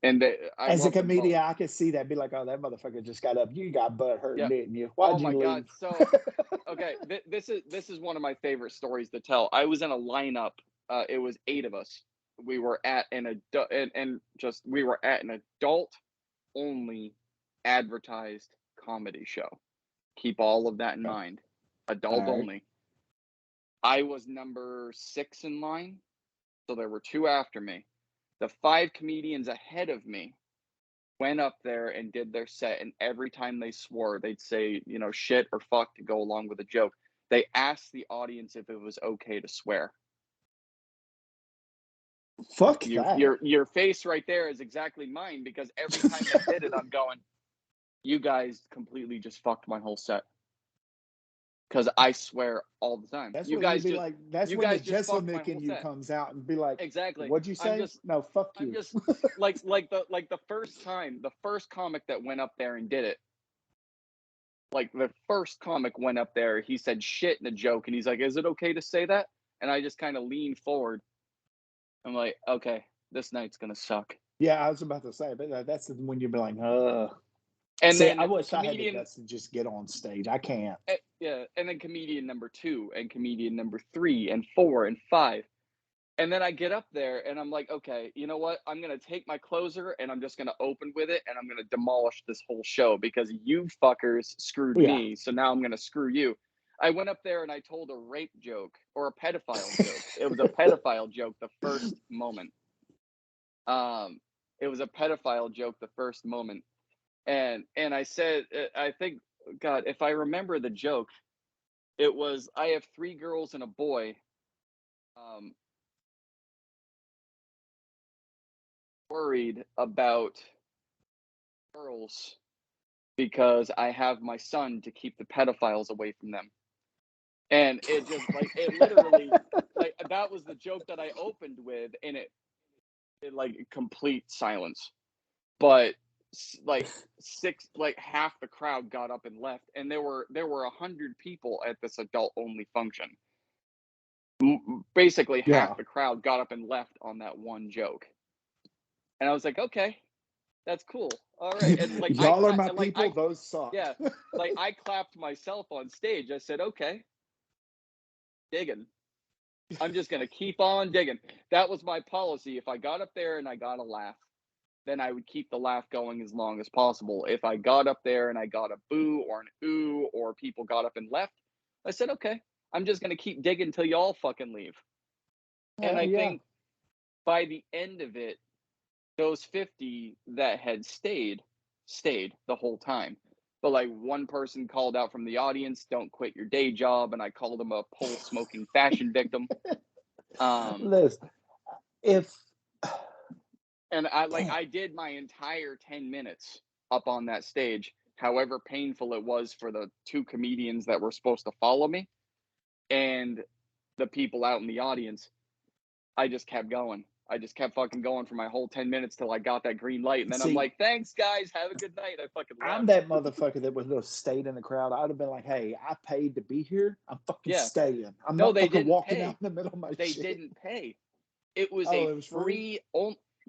And I As a love them both. comedian, I could see that. Be like, oh, that motherfucker just got up. You got butt hurt, Yeah. didn't you? Oh Why'd you my god. leave? So okay, this is one of my favorite stories to tell. I was in a lineup. It was 8 of us. We were at an adult and just we were at an adult only advertised comedy show. Keep all of that in Okay. mind. All Adult right. only. I was number 6 in line, so there were 2 after me. The 5 comedians ahead of me went up there and did their set, and every time they swore, they'd say, you know, shit or fuck to go along with a joke. They asked the audience if it was okay to swear. Fuck that. Your face right there is exactly mine because every time they did it, I'm going, you guys completely just fucked my whole set. because I swear all the time. That's You when you guys be just like, that's you when the guys just fucked my Jesselnick whole in you set. comes out and be like, Exactly. what'd you say? No, fuck I'm you. just like the first time, the first comic that went up there and did it, like the first comic went up there, he said shit in a joke, and he's like, "Is it okay to say that?" And I just kind of leaned forward. I'm like, "Okay, this night's gonna suck." Yeah, I was about to say, but that's when you'd be like, And See, then I wish I had the comedian, guts to just get on stage. I can't. yeah, and then comedian number 2, and comedian number 3, and 4, and 5. And then I get up there and I'm like, okay, you know what? I'm going to take my closer and I'm just going to open with it and I'm going to demolish this whole show because you fuckers screwed Yeah. me. So now I'm going to screw you. I went up there and I told a rape joke or a pedophile joke. It was a pedophile joke the first moment. It was a pedophile joke the first moment. And I said, I think, God, if I remember the joke, it was, I have 3 girls and a boy. Worried about girls because I have my son to keep the pedophiles away from them. And it just like it literally like that was the joke that I opened with, and it like complete silence. But like half the crowd got up and left, and there were 100 people at this adult only function. Basically, Yeah. half the crowd got up and left on that one joke, and I was like, okay, that's cool. All right. And like Y'all are my people. Those suck. yeah, like I clapped myself on stage. I said, okay, digging. I'm just gonna keep on digging. That was my policy. If I got up there and I got a laugh, then I would keep the laugh going as long as possible. If I got up there and I got a boo or an ooh or people got up and left, I said, okay, I'm just gonna keep digging until y'all fucking leave. And I think by the end of it, those 50 that had stayed the whole time. But like one person called out from the audience, "Don't quit your day job," and I called him a pole smoking fashion victim. Listen, if And I did my entire 10 minutes up on that stage, however painful it was for the 2 comedians that were supposed to follow me and the people out in the audience. I just kept going. I just kept fucking going for my whole 10 minutes till I got that green light. And then I'm see, like, thanks, guys. Have a good night. I fucking I'm left. that motherfucker that would have stayed in the crowd. I'd have been like, hey, I paid to be here. I'm fucking Yeah. staying. I'm No, not they fucking didn't walking out pay. in the middle of my They shit. didn't pay. It was Oh, a it was free?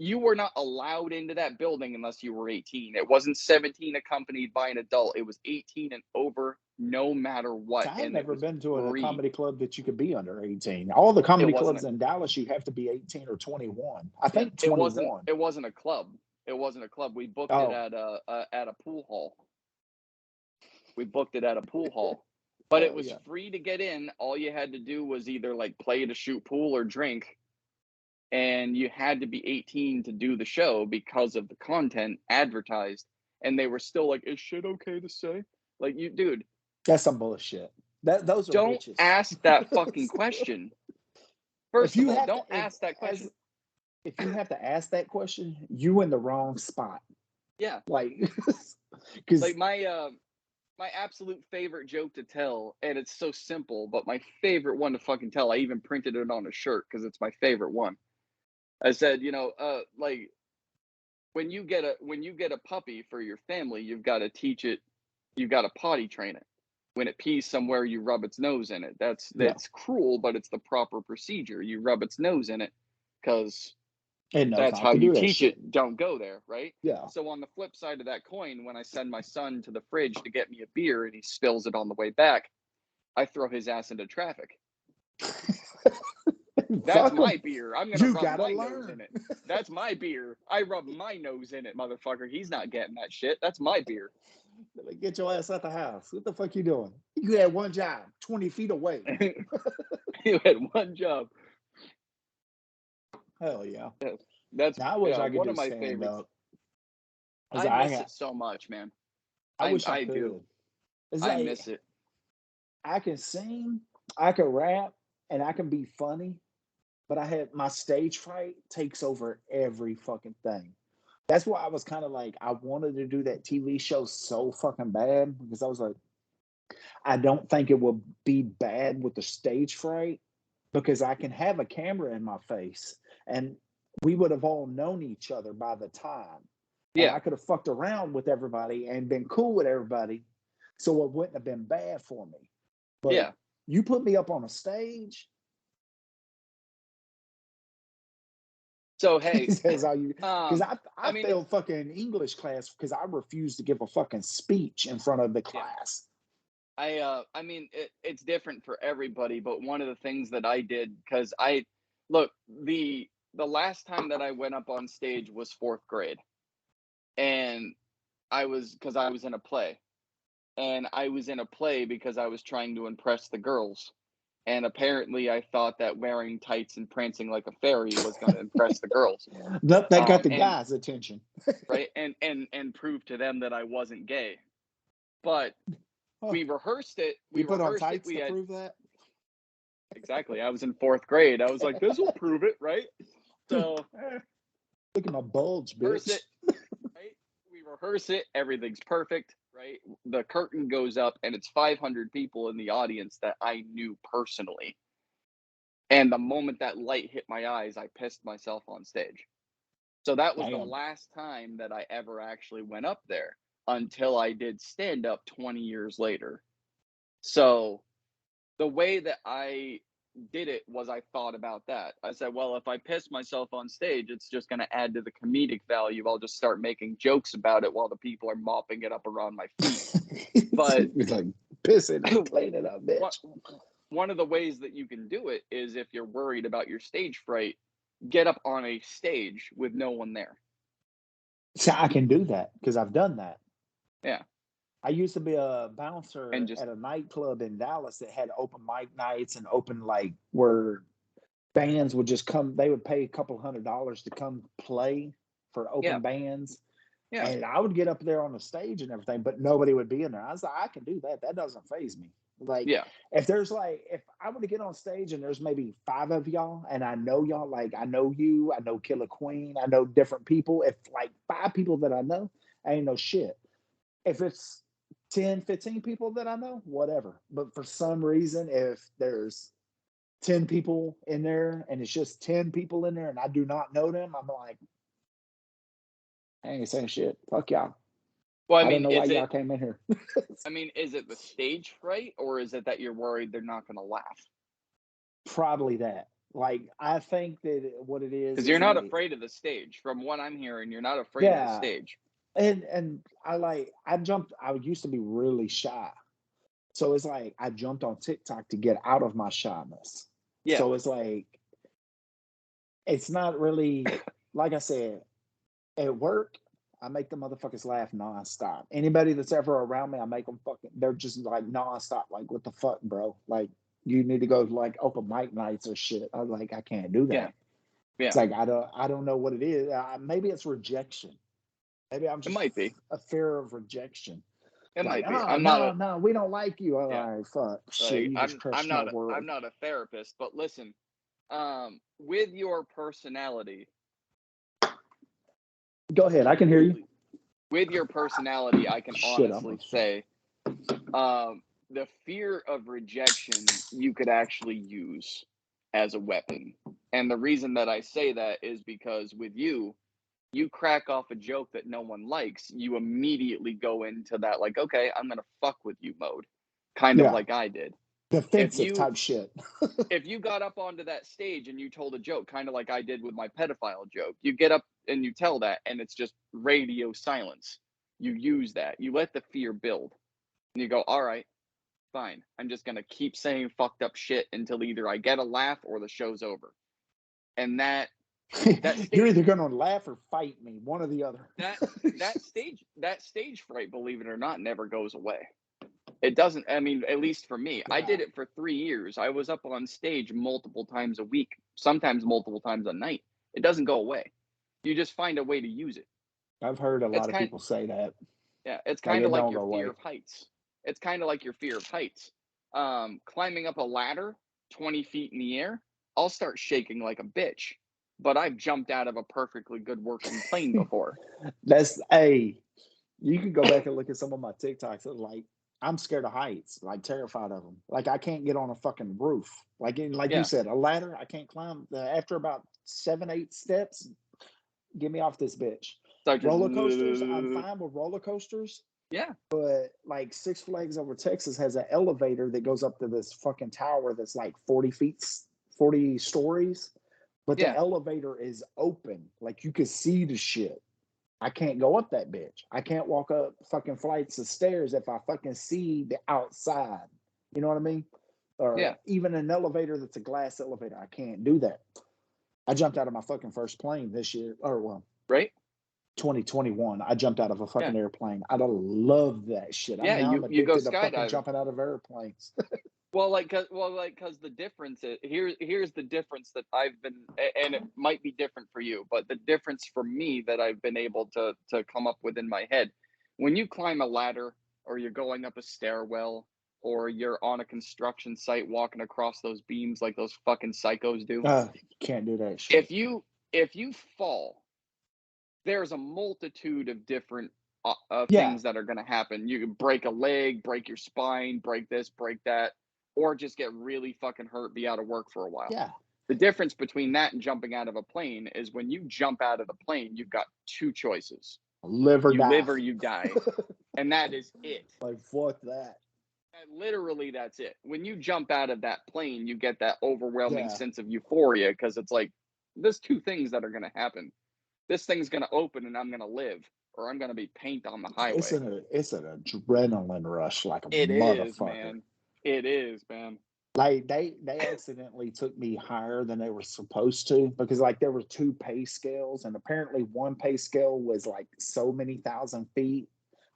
you were not allowed into that building unless you were 18. It wasn't 17 accompanied by an adult. It was 18 and over, no matter what. I've And it never was been to a free. comedy club that you could be under 18. All the It comedy wasn't clubs in Dallas, you have to be 18 or 21. I think it 21. wasn't a club. It wasn't a club. We booked it Oh, at a pool hall. We booked it at a pool hall. But it hell was yeah. free to get in. All you had to do was either like play to shoot pool or drink. And you had to be 18 to do the show because of the content advertised. And they were still like, is shit okay to say? Like, you, dude, That's some bullshit. Those are don't bitches. ask that fucking question. If First of you all, have to, don't ask that question. if you have to ask that question, you in the wrong spot. Yeah. Like, because Like my absolute favorite joke to tell, and it's so simple, but my favorite one to fucking tell. I even printed it on a shirt because it's my favorite one. I said, like when you get a puppy for your family, you've got to teach it, you've got to potty train it. When it pees somewhere, you rub its nose in it. That's yeah, cruel, but it's the proper procedure. You rub its nose in it because it knows that's not how to you do that teach shit. it. Don't go there, right? Yeah. So on the flip side of that coin, when I send my son to the fridge to get me a beer and he spills it on the way back, I throw his ass into traffic. That's my beer. I'm gonna rub my nose in it. That's my beer. I rub my nose in it, motherfucker. He's not getting that shit. That's my beer. Get your ass out the house. What the fuck you doing? You had one job, 20 feet away. You had one job. Hell yeah. That's Now, I wish I could one do of my stand favorites. up. I miss it so much, man. I wish I I could. do. It's I like miss it. I can sing, I can rap, and I can be funny, but I had my stage fright takes over every fucking thing. That's why I was kind of like I wanted to do that TV show so fucking bad because I was like, I don't think it will be bad with the stage fright because I can have a camera in my face and we would have all known each other by the time. And I Yeah, could have fucked around with everybody and been cool with everybody. So it wouldn't have been bad for me. But yeah. you put me up on a stage, So hey, says all you because um, I I mean, failed fucking English class because I refused to give a fucking speech in front of the yeah. class. I mean, it's different for everybody, but one of the things that I did because I look the last time that I went up on stage was fourth grade, and I was because I was in a play, and I was in a play because I was trying to impress the girls, and apparently I thought that wearing tights and prancing like a fairy was going to impress the girls, That got the and guy's attention. right, and prove to them that I wasn't gay, but Huh. we rehearsed it. You We put on rehearsed it. tights We to had prove that? exactly. I was in fourth grade. I was like, this will prove it, right? So Look at my bulge, rehearse bitch. it, right? We rehearse it. Everything's perfect, right? The curtain goes up, and it's 500 people in the audience that I knew personally. And the moment that light hit my eyes, I pissed myself on stage. So that was the Damn. last time that I ever actually went up there until I did stand up 20 years later. So the way that I did it was I thought about that. I said, well, if I piss myself on stage, it's just going to add to the comedic value. I'll just start making jokes about it while the people are mopping it up around my feet. But It's like pissing and cleaning up, what, bitch. one of the ways that you can do it is if you're worried about your stage fright, get up on a stage with no one there. See, I can do that because I've done that. Yeah. I used to be a And bouncer just, at a nightclub in Dallas that had open mic nights and open like where bands would just come. They would pay a couple $100 to come play for yeah, open bands, yeah, and I would get up there on the stage and everything, but nobody would be in there. I was like, I can do that. That doesn't phase me. Like, yeah, if I were to get on stage and there's maybe five of y'all and I know y'all, like I know you, I know Killer Queen, I know different people. If like five people that I know, I ain't no shit. If it's 10, 15 people that I know, whatever. But for some reason, if there's 10 people in there and it's just 10 people in there and I do not know them, I'm like, I ain't saying shit. Fuck y'all. well, I I don't mean, know why y'all came in here. is it the stage fright or is it that you're worried they're not going to laugh? Probably that. Like, I think that what it Because you're is not like, afraid of the stage. From what I'm hearing, you're not afraid of the yeah. stage. And I used to be really shy. So it's like I jumped on TikTok to get out of my shyness. Yeah, So it's like, it's not really, like I said, at work, I make the motherfuckers laugh nonstop. Anybody that's ever around me, I make them fucking, they're just like nonstop. Like, what the fuck, bro? Like, you need to go to like open mic nights or shit. I'm like, I can't do yeah, that. It's yeah. like, I don't know what it is. Maybe it's rejection. Maybe I'm It just might be. a fear of rejection. It Like, might be. oh, I'm not no, a no, we don't like you. All yeah. right, fuck. Shit, Like you just crushed my I'm world. not a therapist, but listen, with your personality, Go ahead. I can hear you. with your personality, I can Shit, honestly almost. say, the fear of rejection you could actually use as a weapon. And the reason that I say that is because with you crack off a joke that no one likes, you immediately go into that like, okay, I'm gonna fuck with you mode, kind of Yeah, like I did. If defensive you type shit. if you got up onto that stage and you told a joke, kind of like I did with my pedophile joke, you get up and you tell that, and it's just radio silence. You use that. You let the fear build, and you go, all right, fine. I'm just gonna keep saying fucked up shit until either I get a laugh or the show's over. And that You're stage either going to laugh or fight me, one or the other. that that stage fright, believe it or not, never goes away. It doesn't. I mean, at least for me, I Yeah, did it for 3 years. I was up on stage multiple times a week, sometimes multiple times a night. It doesn't go away. You just find a way to use it. I've heard a It's lot of kind people say that. yeah, it's Like, kind of it like don't your go fear away. of heights. It's kind of like your fear of heights. Climbing up a ladder 20 feet in the air, I'll start shaking like a bitch. But I've jumped out of a perfectly good working plane before. That's, hey, you can go back and look at some of my TikToks. Like, I'm scared of heights, like terrified of them. Like I can't get on a fucking roof. Like you Yeah. said, a ladder, I can't climb. After about 7, 8 steps, get me off this bitch. Start just. Roller coasters, I'm fine with roller coasters. Yeah. But like Six Flags over Texas has an elevator that goes up to this fucking tower that's like 40 feet, 40 stories. But the Yeah. elevator is open. Like you could see the shit. I can't go up that bitch. I can't walk up fucking flights of stairs if I fucking see the outside. You know what I mean? Or Yeah. even an elevator that's a glass elevator. I can't do that. I jumped out of my fucking first plane this year, or well, Right. 2021. I jumped out of a Yeah. fucking airplane. I don't love that shit. Yeah. I'm You go addicted to fucking skydiving. jumping out of airplanes. Well, cause the difference is here's the difference that I've been, and it might be different for you, but the difference for me that I've been able to come up with in my head, when you climb a ladder or you're going up a stairwell or you're on a construction site walking across those beams like those fucking psychos do, You can't do that shit. if you fall, there's a multitude of different Yeah, things that are going to happen. You can break a leg, break your spine, break this, break that, or just get really fucking hurt, be out of work for a while. yeah. The difference between that and jumping out of a plane is when you jump out of the plane, you've got two choices. Live or You die. live or you die. And that is it. Like fuck that. Literally, that's it. When you jump out of that plane, you get that overwhelming Yeah. sense of euphoria because it's like, there's two things that are going to happen. This thing's going to open and I'm going to live, or I'm going to be paint on the highway. It's an adrenaline rush like a It is, motherfucker. man. It is, man. Like they accidentally took me higher than they were supposed to because like there were two pay scales and apparently one pay scale was like so many thousand feet.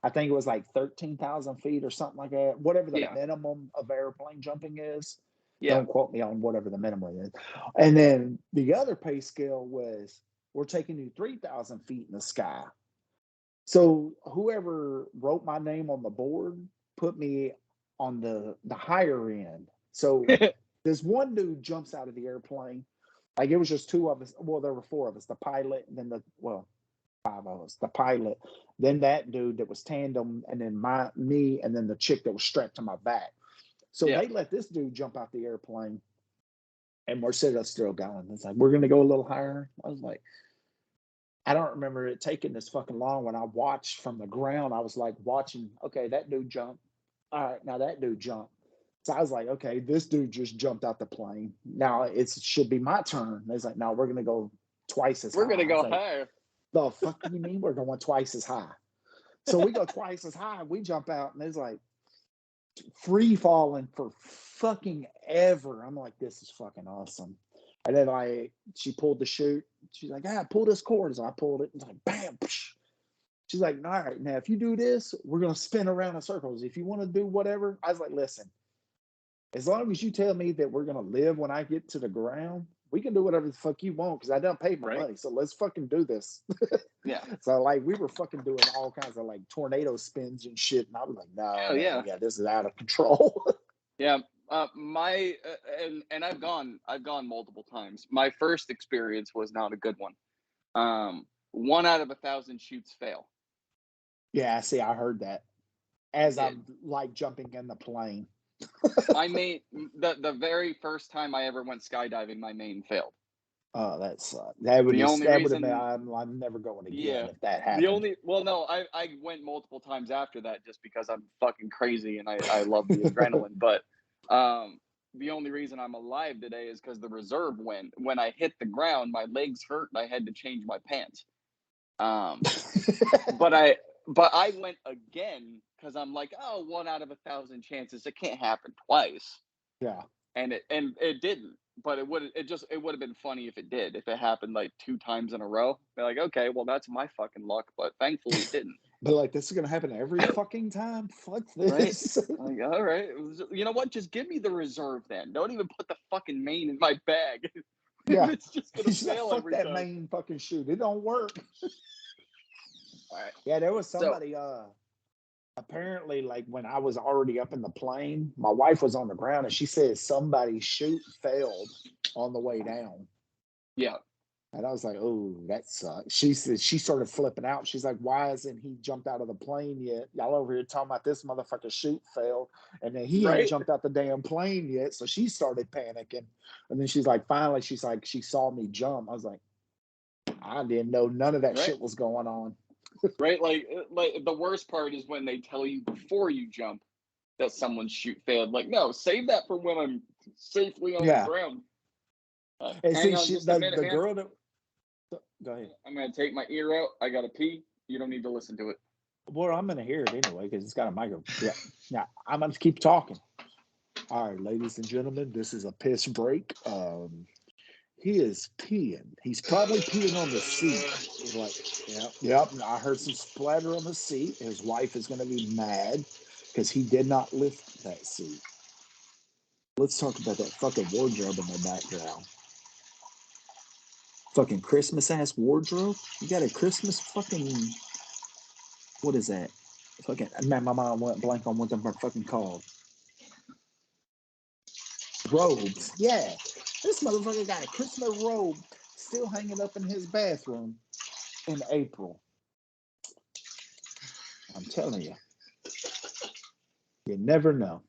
I think it was like 13,000 feet or something like that. Whatever the Yeah. minimum of airplane jumping is. Yeah. Don't quote me on whatever the minimum is. And then the other pay scale was we're taking you 3,000 feet in the sky. So whoever wrote my name on the board put me on the higher end. So this one dude jumps out of the airplane. Like it was just two of us. Well, there were four of us, the pilot, and then five of us, the pilot, then that dude that was tandem, and then me, and then the chick that was strapped to my back. So Yeah. they let this dude jump out the airplane, and we're still going. It's like, we're gonna go a little higher. I was like, I don't remember it taking this fucking long. When I watched from the ground, I was like watching, okay, that dude jumped. All right, now that dude jumped. So I was like, okay, this dude just jumped out the plane. Now it should be my turn. It's like, no, we're gonna go twice as high. We're going to go like, higher. the fuck do you mean we're going twice as high? So we go twice as high. We jump out and it's like free falling for fucking ever. I'm like, this is fucking awesome. And then she pulled the chute. She's like, pull this cord. So I pulled it. It's like, bam. Psh. She's like, all right, now if you do this, we're going to spin around in circles. If you want to do whatever, I was like, listen, as long as you tell me that we're going to live when I get to the ground, we can do whatever the fuck you want because I done paid my money. So let's fucking do this. Yeah. So like we were fucking doing all kinds of like tornado spins and shit. And I was like, no, yeah, this is out of control. Yeah. And I've gone multiple times. My first experience was not a good one. 1 out of 1,000 shoots fail. Yeah, see, I heard that as I'm like jumping in the plane. My main, the very first time I ever went skydiving, my main failed. Oh, that sucked. That would have been. I'm never going again if that happened. I went multiple times after that just because I'm fucking crazy and I love the adrenaline. But the only reason I'm alive today is because the reserve went. When I hit the ground, my legs hurt and I had to change my pants. But I went again because I'm like, 1 out of 1,000 chances. It can't happen twice. Yeah. And it didn't. But it would have been funny if it did. If it happened like 2 times in a row. Be like, okay, well that's my fucking luck. But thankfully it didn't. But like, this is gonna happen every fucking time. Fuck this. Right? Like, all right. You know what? Just give me the reserve then. Don't even put the fucking main in my bag. Yeah. It's just gonna fail fuck every that time. main fucking shoot. It don't work. All right. Yeah, there was somebody. Apparently, like when I was already up in the plane, my wife was on the ground, and she said somebody's chute failed on the way down. Yeah. And I was like, oh, that sucks. She said she started flipping out. She's like, why hasn't he jumped out of the plane yet? Y'all over here talking about this motherfucker chute failed. And then he ain't Right? jumped out the damn plane yet. So she started panicking. And then she's like, finally, she's like, she saw me jump. I was like, I didn't know none of that Right? shit was going on. Right? Like the worst part is when they tell you before you jump that someone's chute failed. Like, no, save that for when I'm safely on the Yeah. ground. And Hang see, on just a minute, the man. girl that, go ahead. I'm gonna take my ear out. I gotta pee. You don't need to listen to it. Well, I'm going to hear it anyway because it's got a microphone. Yeah. Now, I'm going to keep talking. All right, ladies and gentlemen, this is a piss break. He is peeing. He's probably peeing on the seat. He's like, yep. I heard some splatter on the seat. His wife is going to be mad because he did not lift that seat. Let's talk about that fucking wardrobe in the background. Fucking Christmas ass wardrobe. You got a Christmas fucking, what is that? Fucking, man, my mind went blank on what them are fucking called. Robes. Yeah. This motherfucker got a Christmas robe still hanging up in his bathroom in April. I'm telling you. You never know.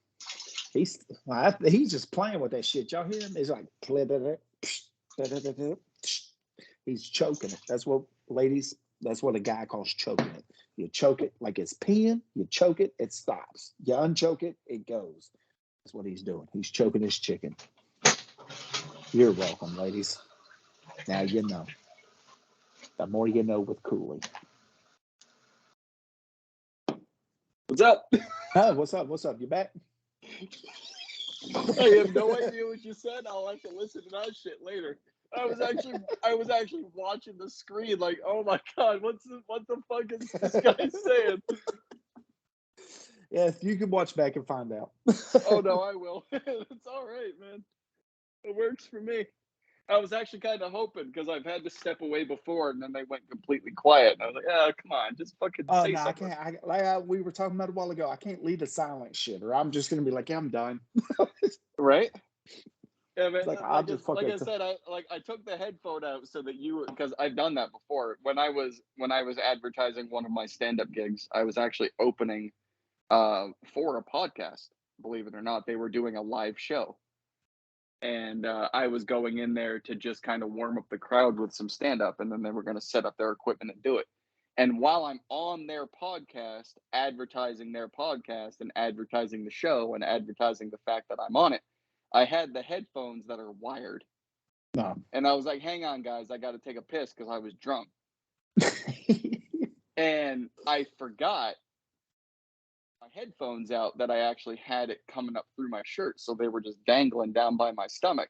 He's just playing with that shit. Y'all hear him? He's like, he's choking it. That's what, ladies, that's what a guy calls choking it. You choke it like it's peeing. You choke it, it stops. You unchoke it, it goes. That's what he's doing. He's choking his chicken. You're welcome, ladies. Now you know. The more you know with Cooley. What's up? Oh, what's up? What's up? You back? I have no idea what you said. I'll have to listen to that shit later. I was actually watching the screen like, oh my god, what the fuck is this guy saying? Yeah, you can watch back and find out. Oh no, I will. It's all right, man. It works for me. I was actually kind of hoping because I've had to step away before, and then they went completely quiet. And I was like, "Oh, come on, just fucking say No, something." I can't. We were talking about a while ago. I can't lead a silent shit, or I'm just gonna be like, yeah, I'm done. Right? Yeah, man. Like I'll just Like fucking. I said, I took the headphone out so that you, because I've done that before. When I was advertising one of my stand-up gigs, I was actually opening for a podcast. Believe it or not, they were doing a live show. And I was going in there to just kind of warm up the crowd with some stand up, and then they were going to set up their equipment and do it. And while I'm on their podcast, advertising their podcast and advertising the show and advertising the fact that I'm on it, I had the headphones that are wired. No. And I was like, hang on, guys, I got to take a piss because I was drunk. And I forgot my headphones out that I actually had it coming up through my shirt. So they were just dangling down by my stomach.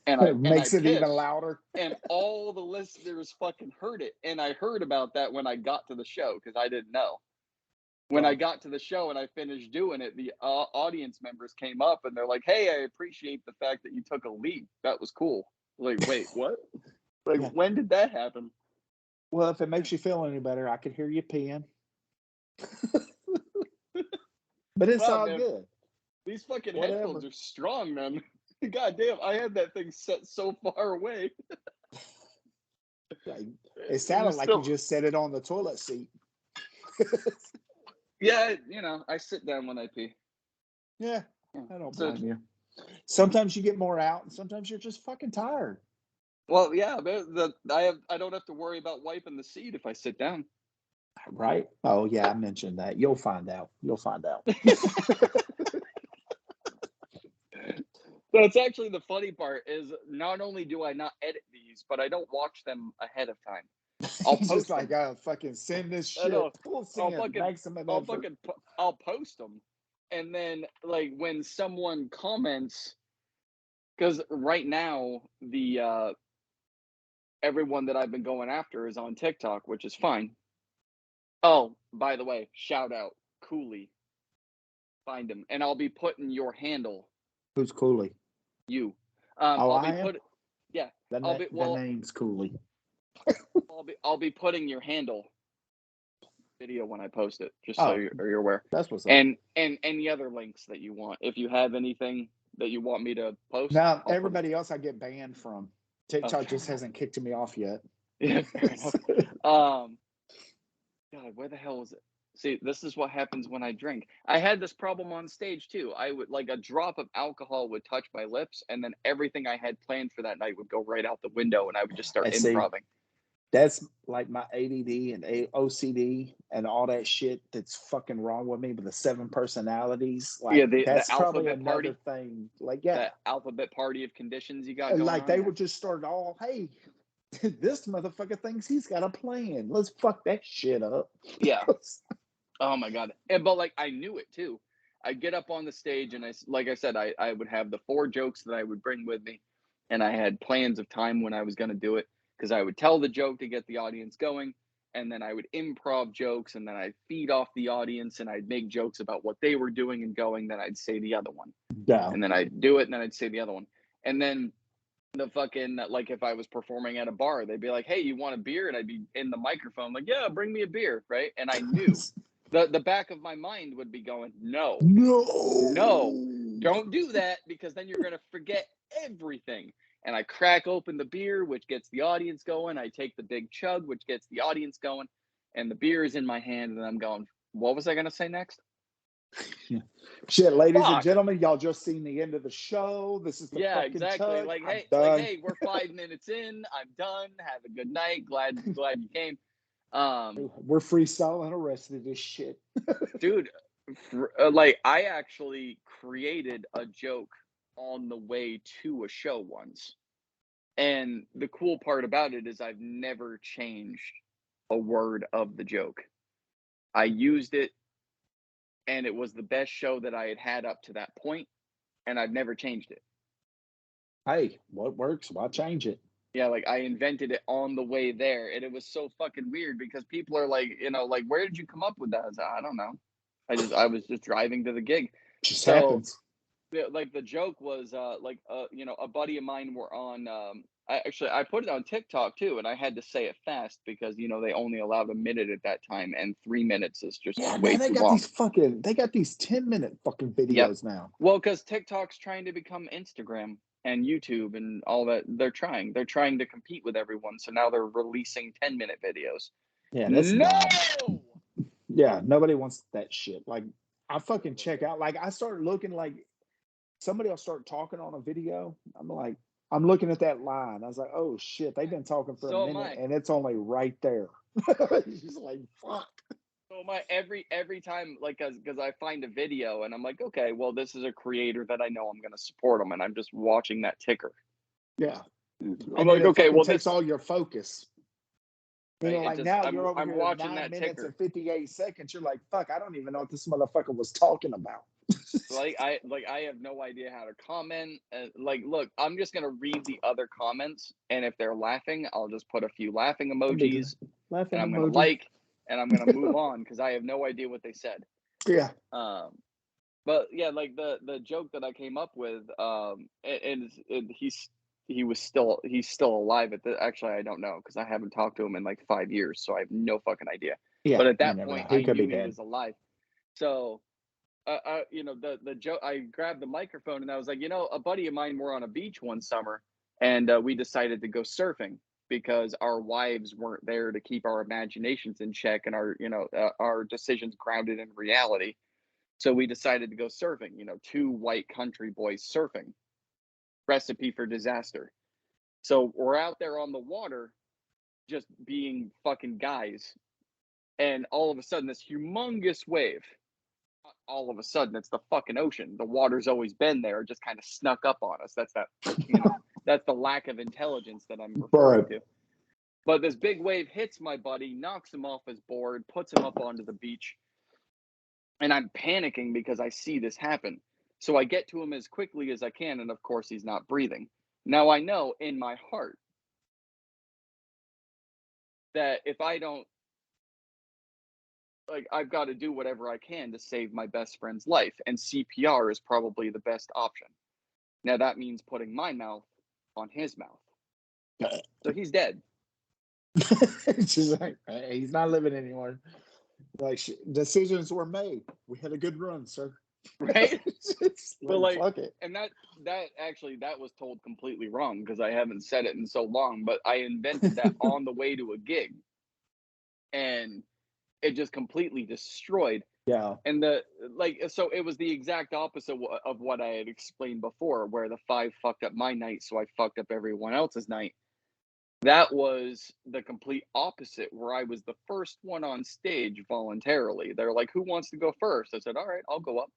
And it makes it even pissed, louder. and all the listeners fucking heard it. And I heard about that when I got to the show because I didn't know. When I got to the show and I finished doing it, the audience members came up and they're like, "Hey, I appreciate the fact that you took a leap. That was cool." Like, wait, what? Like, Yeah. when did that happen? Well, if it makes you feel any better, I could hear you peeing. But it's all man. good. These fucking Whatever. headphones are strong, man. God damn, I had that thing set so far away. It sounded like you just set it on the toilet seat. Yeah, you know, I sit down when I pee. Yeah, I don't blame you. Sometimes you get more out, and sometimes you're just fucking tired. Well, yeah, I don't have to worry about wiping the seat if I sit down. Right? Oh yeah, I mentioned that. You'll find out. You'll find out. So it's actually the funny part is not only do I not edit these, but I don't watch them ahead of time. I'll post just like, them. I'll fucking send this shit. I'll post them. And then like when someone comments, because right now the everyone that I've been going after is on TikTok, which is fine. Oh, by the way, shout out Cooley. Find him, and I'll be putting your handle. Who's Cooley? You. Yeah. The name's Cooley. I'll be putting your handle video when I post it, just so you're aware. That's what's up. And any other links that you want. If you have anything that you want me to post. Now, everybody else I get banned from. TikTok fair just enough. hasn't kicked me off yet. Yeah, fair enough. God, where the hell was it? See, this is what happens when I drink. I had this problem on stage too. I would like a drop of alcohol would touch my lips, and then everything I had planned for that night would go right out the window, and I would just start And see, improving. that's like my ADD and OCD and all that shit that's fucking wrong with me. But the 7 personalities, like Yeah, the that's probably alphabet another party, thing. Like, yeah, that alphabet party of conditions you got and going like on. they Yeah. would just start all, hey, this motherfucker thinks he's got a plan. Let's fuck that shit up. Yeah. Oh my God. But like I knew it too. I get up on the stage and like I said, I would have the 4 jokes that I would bring with me, and I had plans of time when I was going to do it, because I would tell the joke to get the audience going, and then I would improv jokes, and then I'd feed off the audience, and I'd make jokes about what they were doing and going, then I'd say the other one. Yeah. And then I'd do it, and then I'd say the other one. And then the fucking, like, if I was performing at a bar, they'd be like, hey, you want a beer? And I'd be in the microphone like, yeah, bring me a beer, right? And I knew the back of my mind would be going, no, don't do that, because then you're going to forget everything. And I crack open the beer, which gets the audience going. I take the big chug, which gets the audience going, and the beer is in my hand, and I'm going, what was I going to say next? Shit, ladies and gentlemen, y'all just seen the end of the show. This is the fucking exactly. chug. Like, I'm hey, done. we're 5 minutes in. I'm done. Have a good night. Glad you came. We're freestyling the rest of this shit. Dude, like I actually created a joke on the way to a show once. And the cool part about it is I've never changed a word of the joke. I used it, and it was the best show that I had had up to that point, and I've never changed it. Hey, what works? Why change it? Yeah, like I invented it on the way there, and it was so fucking weird because people are like, like, where did you come up with that? I was like, I don't know. I was just driving to the gig. Just So happens. like the joke was a buddy of mine were on I put it on TikTok too, and I had to say it fast because they only allowed a minute at that time, and 3 minutes is just way Man, they too got long. they got these 10-minute fucking videos now. Well, because TikTok's trying to become Instagram and YouTube and all that. They're trying to compete with everyone, so now they're releasing 10-minute videos. Yeah, that's no. dumb. Yeah, nobody wants that shit. Like, I fucking check out. Like, I start looking, like somebody will start talking on a video. I'm like, I'm looking at that line. I was like, oh shit, they've been talking for a minute, and it's only right there. It's just like, fuck. So every time, like, because I find a video and I'm like, okay, well, this is a creator that I know I'm going to support them, and I'm just watching that ticker. Yeah, I'm like, okay, well, takes all your focus. Right? Like now you're over I'm here watching 9 that minutes ticker. and 58 seconds. You're like, fuck, I don't even know what this motherfucker was talking about. I have no idea how to comment. Like, look, I'm just gonna read the other comments, and if they're laughing, I'll just put a few laughing emojis, and I'm gonna like, and I'm gonna move on because I have no idea what they said. Yeah. But yeah, like the joke that I came up with, he's still alive at the. Actually, I don't know because I haven't talked to him in like 5 years, so I have no fucking idea. Yeah. But at that point, I knew he dead. was alive. So. The joke. I grabbed the microphone and I was like, a buddy of mine were on a beach one summer, and we decided to go surfing because our wives weren't there to keep our imaginations in check and our decisions grounded in reality. So we decided to go surfing. 2 white country boys surfing. Recipe for disaster. So we're out there on the water, just being fucking guys, and all of a sudden this humongous wave. All of a sudden it's the fucking ocean. The water's always been there, just kind of snuck up on us. That's that's the lack of intelligence that I'm referring to. But this big wave hits my buddy, knocks him off his board, puts him up onto the beach, and I'm panicking because I see this happen. So I get to him as quickly as I can, and of course he's not breathing. Now I know in my heart that if I don't, I've got to do whatever I can to save my best friend's life, and CPR is probably the best option. Now that means putting my mouth on his mouth. So he's dead. It's just like, he's not living anymore. Like, decisions were made. We had a good run, sir. right? It's But like, like, fuck it. and that was told completely wrong because I haven't said it in so long. But I invented that on the way to a gig, and it just completely destroyed. Yeah. And so it was the exact opposite of what I had explained before, where the 5 fucked up my night, so I fucked up everyone else's night. That was the complete opposite, where I was the first one on stage voluntarily. They're like, "Who wants to go first?" I said, "All right, I'll go up."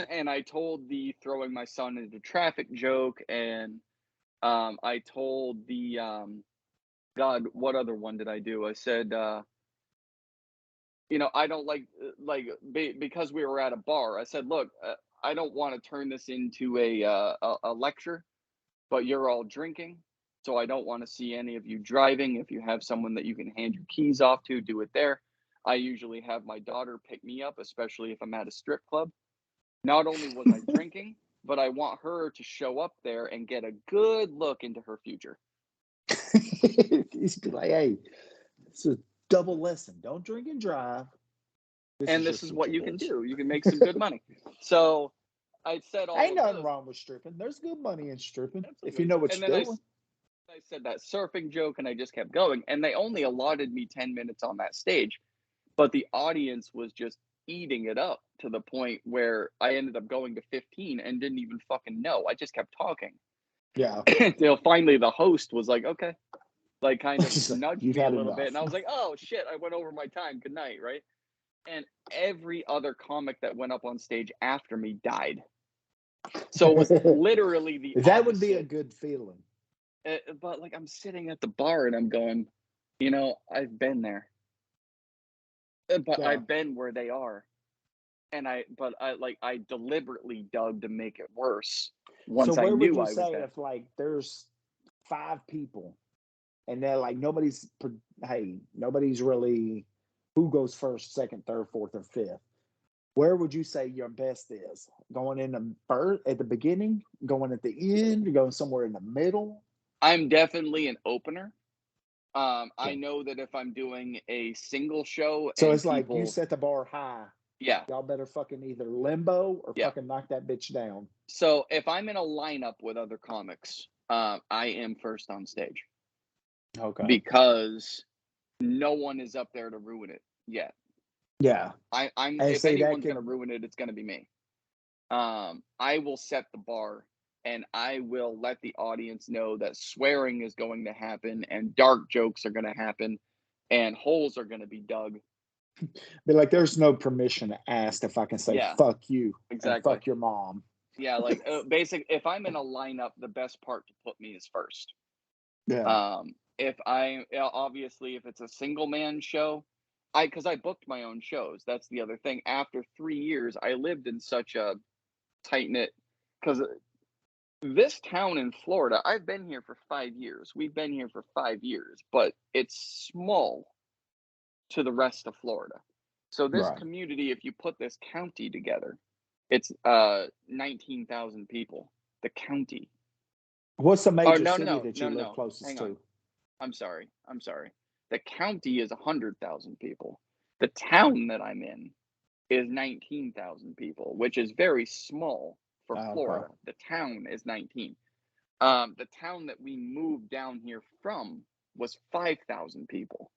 And I told the throwing my son into traffic joke, and I told the God, what other one did I do? I said, I don't because we were at a bar. I said, "Look, I don't want to turn this into a lecture, but you're all drinking, so I don't want to see any of you driving. If you have someone that you can hand your keys off to, do it there. I usually have my daughter pick me up, especially if I'm at a strip club. Not only was I drinking, but I want her to show up there and get a good look into her future." He's like, hey, it's a double lesson. Don't drink and drive. And This this is is just what what you it can is. do. You can make some good money. So I said all Ain't of nothing this. wrong with stripping. There's good money in stripping if you Absolutely. know what And you're then doing. I said that surfing joke, and I just kept going. And they only allotted me 10 minutes on that stage, but the audience was just eating it up to the point where I ended up going to 15 and didn't even fucking know. I just kept talking. Yeah. Until finally the host was like, "Okay," like kind of She's like, nudged you've me a had little bit. enough. And I was like, "Oh shit, I went over my time. Good night," right? And every other comic that went up on stage after me died. So it was literally the That would be a opposite. good feeling. But like, I'm sitting at the bar and I'm going, I've been there, but Yeah. I've been where they are. And I deliberately dug to make it worse So once I where would knew you I was say there. if like there's 5 people and they're like nobody's really who goes first, second, third, fourth, or fifth? Where would you say your best is? Going in the first at the beginning, going at the end, going somewhere in the middle? I'm definitely an opener. I Okay. know that if I'm doing a single show So and it's like you people, set the bar high. yeah, Y'all better fucking either limbo or yeah. fucking knock that bitch down. So if I'm in a lineup with other comics, I am first on stage Okay. because no one is up there to ruin it yet. Yeah. I'm And if see that anyone's gonna can ruin it, it's gonna be me. I will set the bar, and I will let the audience know that swearing is going to happen and dark jokes are gonna happen and holes are gonna be dug. be like, there's no permission asked if I can say Yeah, fuck you and exactly. fuck your mom. Yeah, like if I'm in a lineup, the best part to put me is first. Yeah. If I obviously if it's a single man show, because I booked my own shows. That's the other thing. After 3 years, I lived in such a tight knit because this town in Florida, I've been here for 5 years. We've been here for 5 years, but it's small to the rest of Florida. So this Right. community, if you put this county together, it's 19,000 people. The county. What's the Oh major no no city no that no you no live no. closest Hang on. to? I'm sorry. The county is 100,000 people. The town that I'm in is 19,000 people, which is very small for Okay. Florida. The town is 19. The town that we moved down here from was 5,000 people.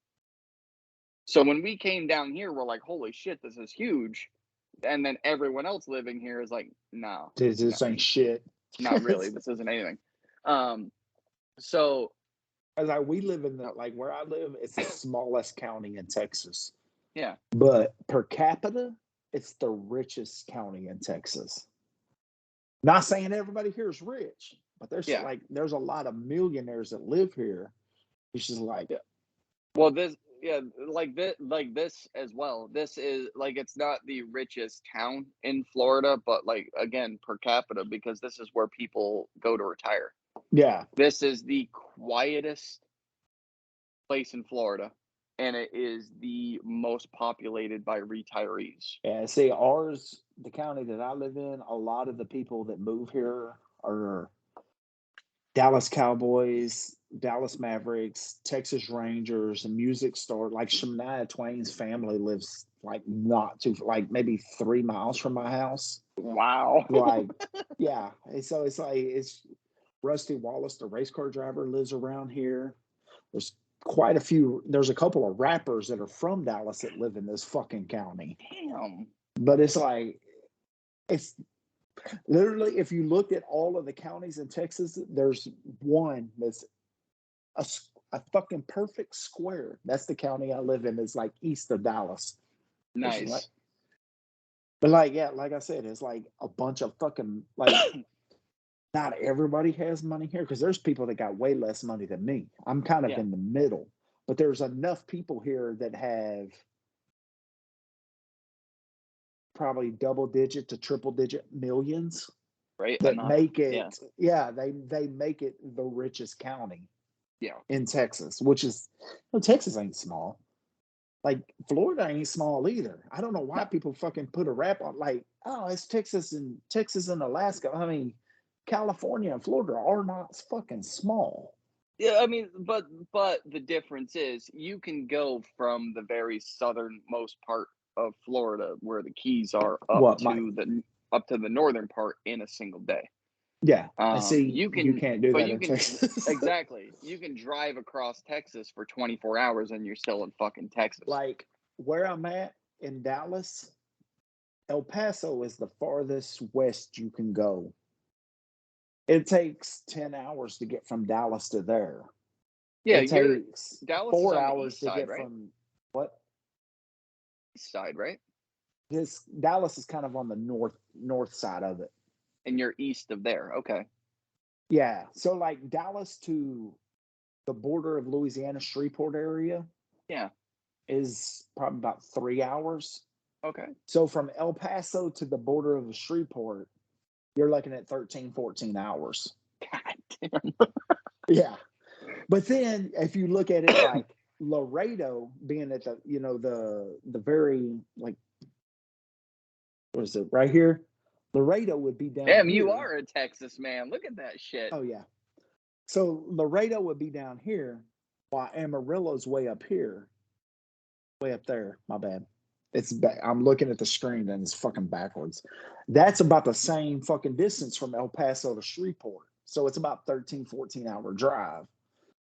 So when we came down here, we're like, holy shit, this is huge. And then everyone else living here is like, no, This ain't shit. not really. This isn't anything. Um, so As like we live in the like where I live, it's the smallest county in Texas. yeah, But per capita, it's the richest county in Texas. Not saying everybody here is rich, but yeah, there's a lot of millionaires that live here. It's just like, yeah. Well, yeah, like this as well. This is like it's not the richest town in Florida, but like again per capita because this is where people go to retire. yeah, This is the quietest place in Florida, and it is the most populated by retirees. yeah. See, ours, the county that I live in, a lot of the people that move here are Dallas Cowboys, Dallas Mavericks, Texas Rangers, a music store. Like Shania Twain's family lives like not too, like maybe 3 miles from my house. Wow. Like, yeah. And so it's like it's Rusty Wallace, the race car driver, lives around here. There's quite a few. There's a couple of rappers that are from Dallas that live in this fucking county. Damn. But it's like it's literally, if you looked at all of the counties in Texas, there's one that's a fucking perfect square. That's the county I live in. It's like east of Dallas. Like, Nice. but like, yeah, like I said, it's like a bunch of fucking like. Not everybody has money here because there's people that got way less money than me. I'm kind of Yeah. in the middle, but there's enough people here that have probably double digit to triple digit millions Right. that Enough. make Yeah. it. Yeah, they make it the richest county Yeah. in Texas, which is Texas ain't small. Like Florida ain't small either. I don't know why No. people fucking put a rap on like, oh, it's Texas and Alaska. I mean, California and Florida are not fucking small. Yeah, I mean, but the difference is you can go from the very southernmost part of Florida where the Keys are What my up to the northern part in a single day. Yeah, I see. You You can, can't do but that you in can Texas. exactly. You can drive across Texas for 24 hours and you're still in fucking Texas. Like where I'm at in Dallas, El Paso is the farthest west you can go. It takes 10 hours to get from Dallas to there. Yeah, It takes Dallas is 4 on the hours east to side, get right? from what? East side, right? This Dallas is kind of on the north side of it. And you're east of there. Okay. Yeah. So like Dallas to the border of Louisiana, Shreveport area Yeah. is probably about 3 hours. Okay. So from El Paso to the border of Shreveport, you're looking at 13, 14 hours. God damn. Yeah. But then if you look at it like Laredo being at the, the very like, what is it right here? Laredo would be down Damn, here. you are a Texas man. Look at that shit. Oh, yeah. So Laredo would be down here while Amarillo's way up here. Way up there. My bad. I'm looking at the screen and it's fucking backwards. That's about the same fucking distance from El Paso to Shreveport. So it's about 13, 14-hour drive.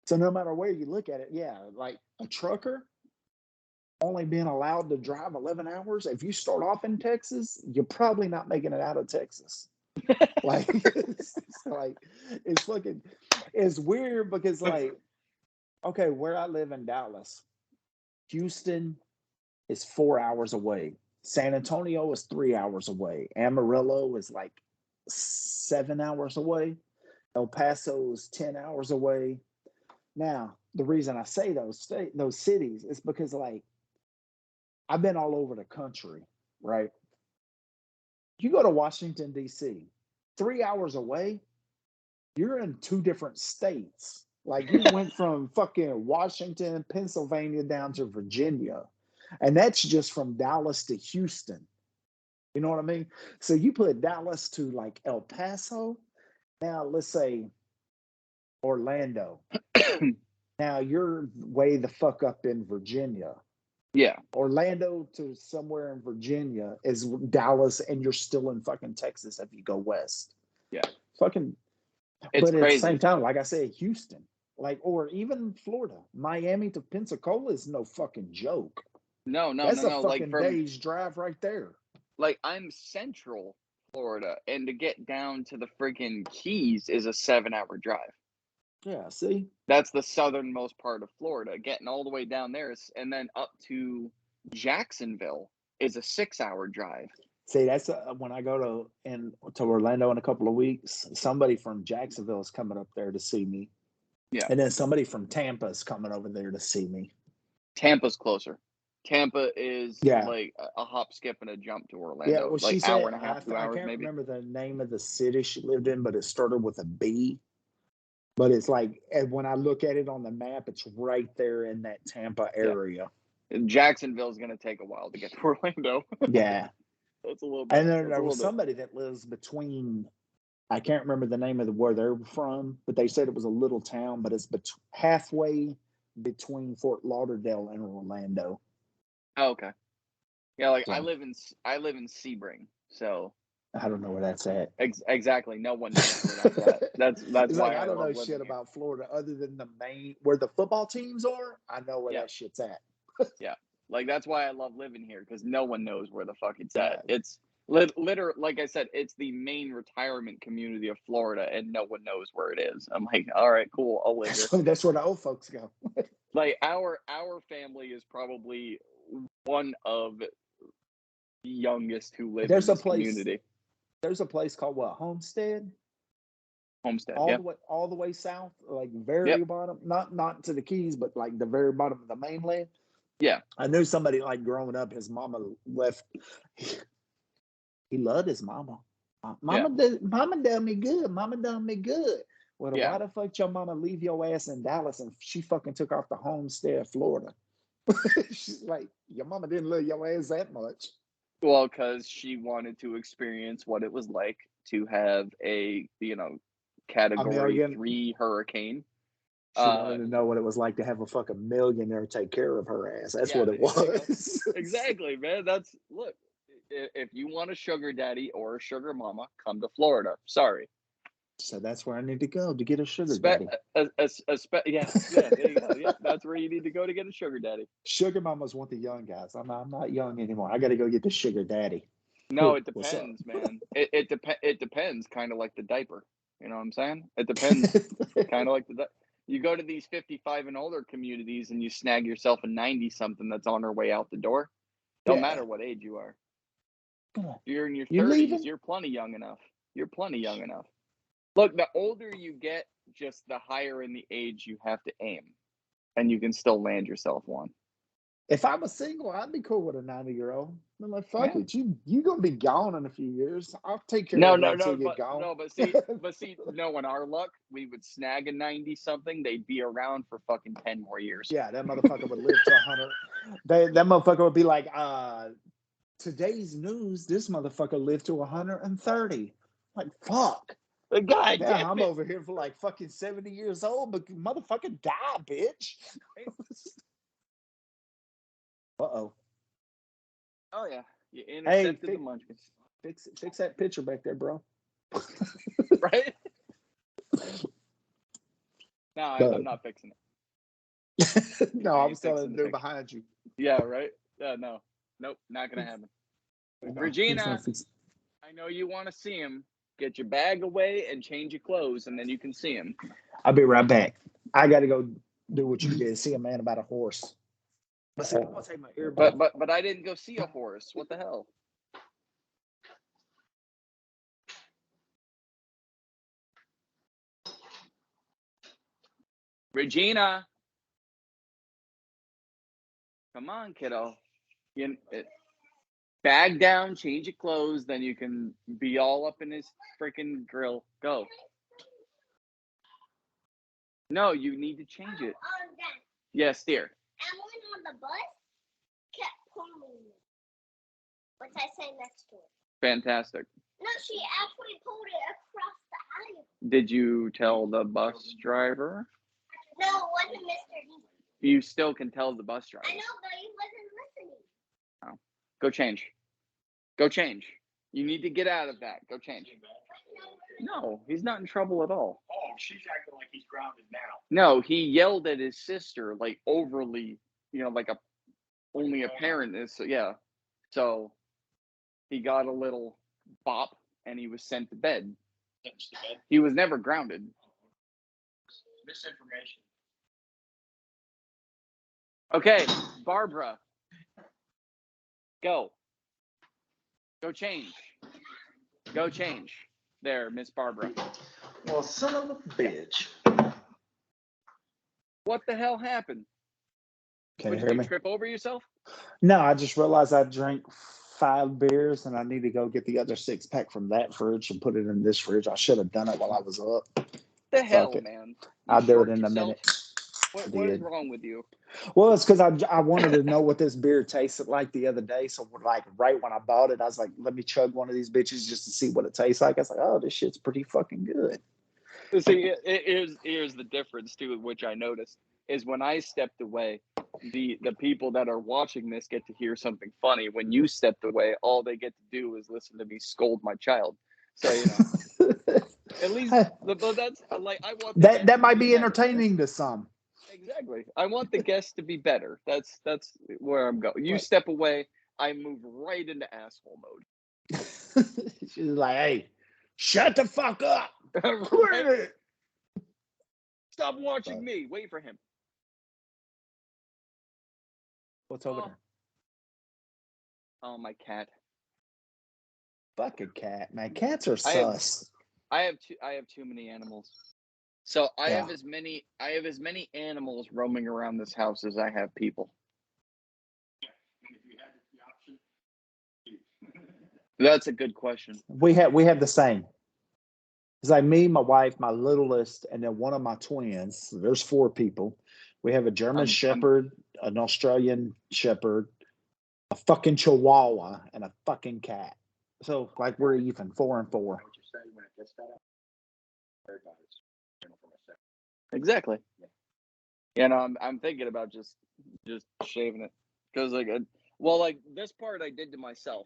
So no matter where you look at it, yeah, like a trucker only being allowed to drive 11 hours. If you start off in Texas, you're probably not making it out of Texas. Like, it's weird because like, okay, where I live in Dallas, Houston is 4 hours away. San Antonio is 3 hours away. Amarillo is like 7 hours away. El Paso is 10 hours away. Now, the reason I say those cities is because like I've been all over the country, right? You go to Washington, D.C., 3 hours away, you're in two different states. Like you went from fucking Washington, Pennsylvania down to Virginia. And that's just from Dallas to Houston. You know what I mean? So you put Dallas to like El Paso. Now let's say Orlando. Now you're way the fuck up in Virginia. Yeah. Orlando to somewhere in Virginia is Dallas, and you're still in fucking Texas if you go west. Yeah. Fucking, it's but crazy. At the same time, like I said, Houston, like, or even Florida, Miami to Pensacola is no fucking joke. No. That's a fucking Like day's drive right there. Like I'm central Florida, and to get down to the freaking Keys is a 7-hour drive. Yeah, see? That's the southernmost part of Florida. Getting all the way down there, and then up to Jacksonville is a 6-hour drive. See, that's when I go to Orlando in a couple of weeks. Somebody from Jacksonville is coming up there to see me. Yeah. And then somebody from Tampa is coming over there to see me. Tampa's closer. Tampa is Yeah. like a hop, skip, and a jump to Orlando. Yeah, well, like she said, hour and a half, 2 hours, I can't maybe. remember the name of the city she lived in, but it started with a B. But it's like, when I look at it on the map, it's right there in that Tampa area. Yeah. Jacksonville's going to take a while to get to Orlando. Yeah. That's a little bit. And then there was somebody that lives between I can't remember the name of where they're from, but they said it was a little town, but it's halfway between Fort Lauderdale and Orlando. Oh, okay. Yeah, like So I live in Sebring, so I don't know where that's at. exactly. No one knows where that's at. That's It's why like I I don't know love living shit here. about Florida other than the main where the football teams are. I know where Yeah, that shit's at. yeah. Like that's why I love living here because no one knows where the fuck it's at. Yeah. It's literally, like I said, it's the main retirement community of Florida, and no one knows where it is. I'm like, all right, cool, I'll live here. That's where the old folks go. Like our family is probably one of the youngest who live in There's a this place. community. There's a place called what? Homestead, Homestead. all Yep. the way south, like Yep. very bottom, not to the Keys, but like the very bottom of the mainland. Yeah. I knew somebody like growing up. His mama left. He loved his mama. Yeah. Mama done me good. Mama done me good. Well, Yeah. why the fuck your mama leave your ass in Dallas and she fucking took off to Homestead, Florida? She's like, your mama didn't love your ass that much. Well, because she wanted to experience what it was like to have a Category million. 3 hurricane. She wanted to know what it was like to have a fucking millionaire take care of her ass. That's what it was. Exactly, man. Look, if you want a sugar daddy or a sugar mama, come to Florida. Sorry. So that's where I need to go to get a sugar daddy. Yeah, there you go. Yeah, that's where you need to go to get a sugar daddy. Sugar mamas want the young guys. I'm not young anymore. I got to go get the sugar daddy. No, it What's up? depends, man. It depends, kind of like the diaper. You know what I'm saying? It depends, kind of like you go to these 55 and older communities and you snag yourself a 90 something that's on her way out the door. Don't matter what age you are. If you're in your 30s, leaving? you're plenty young enough. You're plenty young enough. Look, the older you get, just the higher in the age you have to aim, and you can still land yourself one. If I was single, I'd be cool with a 90-year-old. I'm like, fuck Yeah. it, you gonna be gone in a few years. I'll take care No, of you no, until no, you're gone. no, but see, no, in our luck, we would snag a 90 something. They'd be around for fucking 10 more years. Yeah, that motherfucker would live to 100. That motherfucker would be like, today's news, this motherfucker lived to 130. Like, fuck. God Yeah, damn I'm it. over here for like fucking 70 years old, but motherfucker die, bitch. Uh-oh. Oh yeah, you intercepted Hey, the munchkins. fix that picture back there, bro. Right? No, I'm not fixing it. No, I ain't was telling fixing the the dude picture. behind you. Yeah, right? Yeah, no. Nope, not gonna happen. Regina, I know you want to see him. Get your bag away and change your clothes, and then you can see him. I'll be right back. I got to go do what you did. See a man about a horse. But see, I'm gonna take my earbud. But I didn't go see a horse. What the hell? Regina, come on, kiddo. Bag down, change your clothes, then you can be all up in his freaking grill. Go. No, you need to change it. Yes, dear. And when on the bus, kept pulling me. Which I say next to her. Fantastic. No, she actually pulled it across the alley. Did you tell the bus driver? No, it wasn't Mr. D. You still can tell the bus driver. I know, but he wasn't listening. Oh. Go change. Go change. You need to get out of that. Go change. No, he's not in trouble at all. Oh, she's acting like he's grounded now. No, he yelled at his sister like overly, like only a parent is. So, yeah. So he got a little bop and he was sent to bed. He was never grounded. Misinformation. Okay, Barbara. Go. Go change. Go change. There, Miss Barbara. Well, son of a bitch. What the hell happened? Can you Did hear you me? trip over yourself? No, I just realized I drank 5 beers and I need to go get the other 6-pack from that fridge and put it in this fridge. I should have done it while I was up. The hell, it. man. I'll do it in a minute. What is wrong with you? Well, it's because I wanted to know what this beer tasted like the other day. So, like, right when I bought it, I was like, let me chug one of these bitches just to see what it tastes like. I was like, oh, this shit's pretty fucking good. See, here's the difference too, which I noticed is when I stepped away, the people that are watching this get to hear something funny. When you stepped away, all they get to do is listen to me scold my child. So at least but that's like I want that might be better. entertaining to some. Exactly. I want the guests to be better. That's where I'm going. You step away, I move right into asshole mode. She's like, hey, shut the fuck up. Right? Stop watching me. Wait for him. What's over there? Oh, my cat. Fucking cat, man. Cats are sus. I have too many animals. So I have as many animals roaming around this house as I have people. That's a good question. We have the same. It's like me, my wife, my littlest, and then one of my twins. There's 4 people. We have a German Shepherd, an Australian Shepherd, a fucking Chihuahua, and a fucking cat. So, like, we're even 4 and 4. Exactly. Yeah, no, I'm thinking about just shaving it because like this part I did to myself.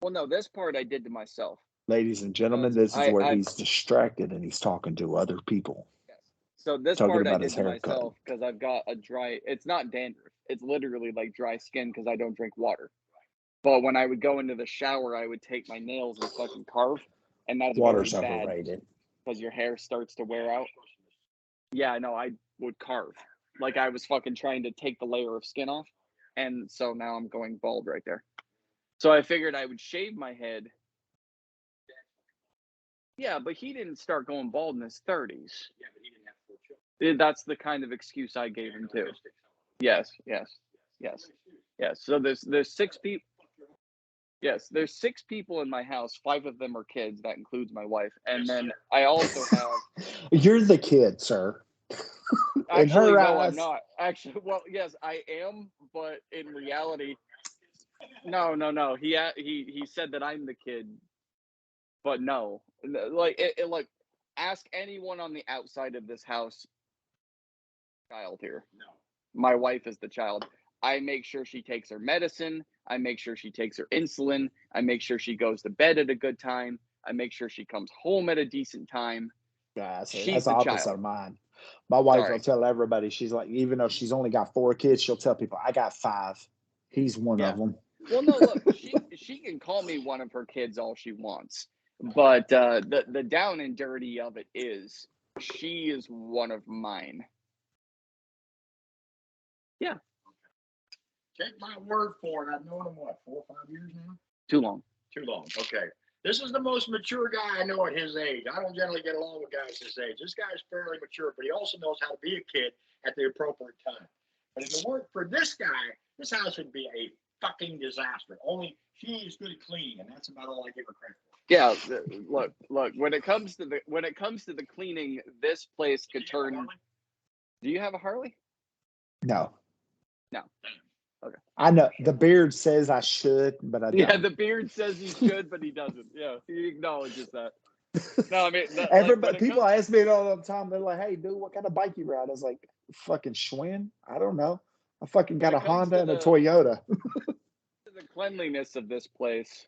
Well, no, this part I did to myself. Ladies and gentlemen, this is where he's distracted and he's talking to other people. Yes. So this part I did to myself because I've got a dry. It's not dandruff. It's literally like dry skin because I don't drink water. But when I would go into the shower, I would take my nails and fucking carve, and that's water's very bad overrated because your hair starts to wear out. Yeah, no, I would carve like I was fucking trying to take the layer of skin off, and so now I'm going bald right there. So I figured I would shave my head. Yeah, but he didn't start going bald in his 30s. Yeah, but he didn't have 4 children. That's the kind of excuse I gave him too. Yes. So there's 6 people. Yes, there's 6 people in my house. 5 of them are kids. That includes my wife. And then I also have. You're the kid, sir. Actually, no, I'm not. Actually, well, yes, I am, but in reality, no. He said that I'm the kid, but no. Like ask anyone on the outside of this house. Child here. No. My wife is the child. I make sure she takes her medicine. I make sure she takes her insulin. I make sure she goes to bed at a good time. I make sure she comes home at a decent time. She's the opposite of mine. My wife will tell everybody, she's like, even though she's only got 4 kids, she'll tell people, I got 5. He's one of them. Well, no, look, she can call me one of her kids all she wants. But the down and dirty of it is she is one of mine. Yeah. Take my word for it. I've known him, 4 or 5 years now? Too long. Too long. Okay. This is the most mature guy I know at his age. I don't generally get along with guys his age. This guy is fairly mature, but he also knows how to be a kid at the appropriate time. But if it weren't for this guy, this house would be a fucking disaster. Only she is good at cleaning, and that's about all I give her credit for. Yeah, look. When it comes to the cleaning, this place could turn. Do you have a Harley? No. Okay. I know the beard says I should, but I don't. Yeah, the beard says he should, but he doesn't. Yeah, he acknowledges that. No, I mean, everybody. People ask me it all the time. They're like, "Hey, dude, what kind of bike you ride?" I was like, "Fucking Schwinn. I don't know. I fucking got a Honda and a Toyota." The cleanliness of this place.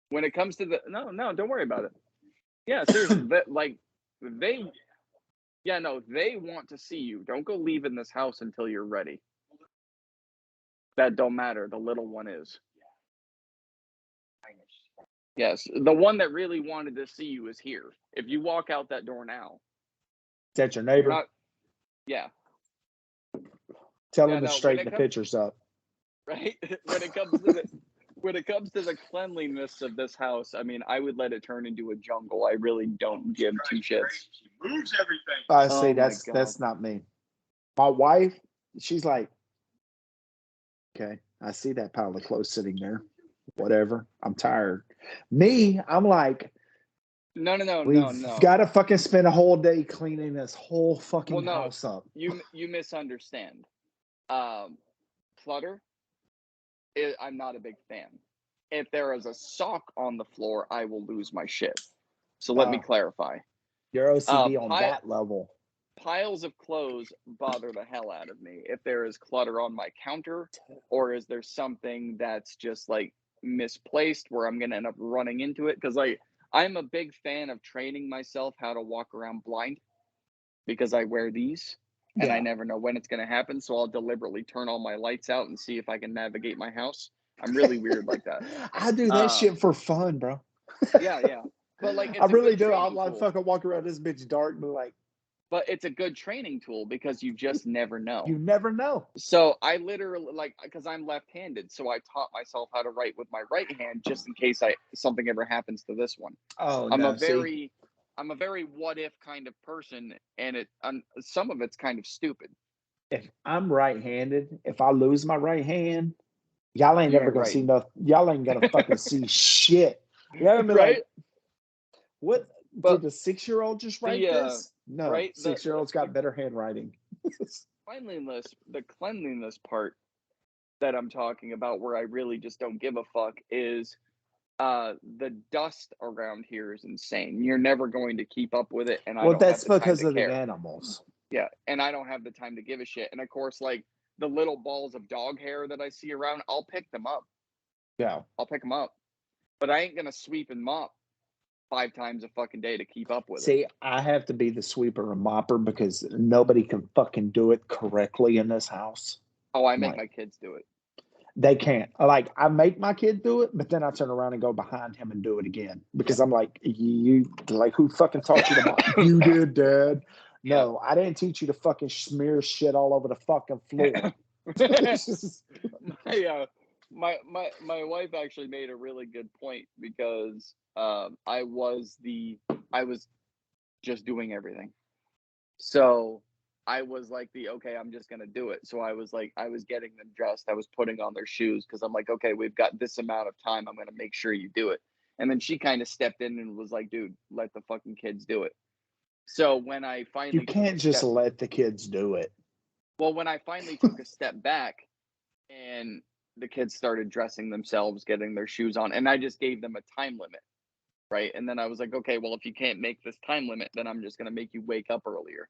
When it comes to the no, don't worry about it. Yeah, seriously, they want to see you. Don't go leaving this house until you're ready. That don't matter. The little one is. Yes, the one that really wanted to see you is here. If you walk out that door now. Is that your neighbor? Yeah. Tell him to straighten the pictures up. Right? When it comes to the cleanliness of this house, I mean, I would let it turn into a jungle. I really don't give 2 shits. She moves everything. I see. That's not me. My wife, she's like, okay, I see that pile of clothes sitting there. Whatever. I'm tired. Me, I'm like, We've got to fucking spend a whole day cleaning this whole fucking house up. You misunderstand. Clutter, I'm not a big fan. If there is a sock on the floor, I will lose my shit. So let me clarify. Your OCD on that level. Piles of clothes bother the hell out of me. If there is clutter on my counter, or is there something that's just like misplaced where I'm gonna end up running into it, because like I'm a big fan of training myself how to walk around blind, because I wear these and I never know when it's gonna happen. So I'll deliberately turn all my lights out and see if I can navigate my house. I'm really weird like that. I do that shit for fun, bro. Yeah. But like, I really do. I'll like fucking walk around this bitch dark and be like. But it's a good training tool because you just never know. You never know. So I literally, like, because I'm left-handed, so I taught myself how to write with my right hand just in case something ever happens to this one. Oh, I'm a very what if kind of person, and some of it's kind of stupid. If I'm right-handed, if I lose my right hand, y'all ain't never gonna see nothing. Y'all ain't gonna fucking see shit. Y'all gonna be right? Like, what? Did the 6-year-old just write this? No, right? 6-year-old's got better handwriting. The cleanliness part that I'm talking about, where I really just don't give a fuck, is the dust around here is insane. You're never going to keep up with it, and I don't that's have the because time to of care. The animals. Yeah, and I don't have the time to give a shit. And of course, like the little balls of dog hair that I see around, I'll pick them up. Yeah, I'll pick them up, but I ain't gonna sweep and mop 5 times a fucking day to keep up with it. See, I have to be the sweeper and mopper because nobody can fucking do it correctly in this house. Oh, I make my kids do it. They can't. Like, I make my kid do it, but then I turn around and go behind him and do it again because I'm like, who fucking taught you to mop? You did, Dad. No, I didn't teach you to fucking smear shit all over the fucking floor. My wife actually made a really good point because I was just doing everything. So I was like okay, I'm just gonna do it. So I was getting them dressed, I was putting on their shoes because I'm like, okay, we've got this amount of time, I'm gonna make sure you do it. And then she kind of stepped in and was like, dude, let the fucking kids do it. So when I finally you can't just let the kids do it. Well, when I finally took a step back and the kids started dressing themselves, getting their shoes on, and I just gave them a time limit, right? And then I was like, okay, well, if you can't make this time limit, then I'm just going to make you wake up earlier.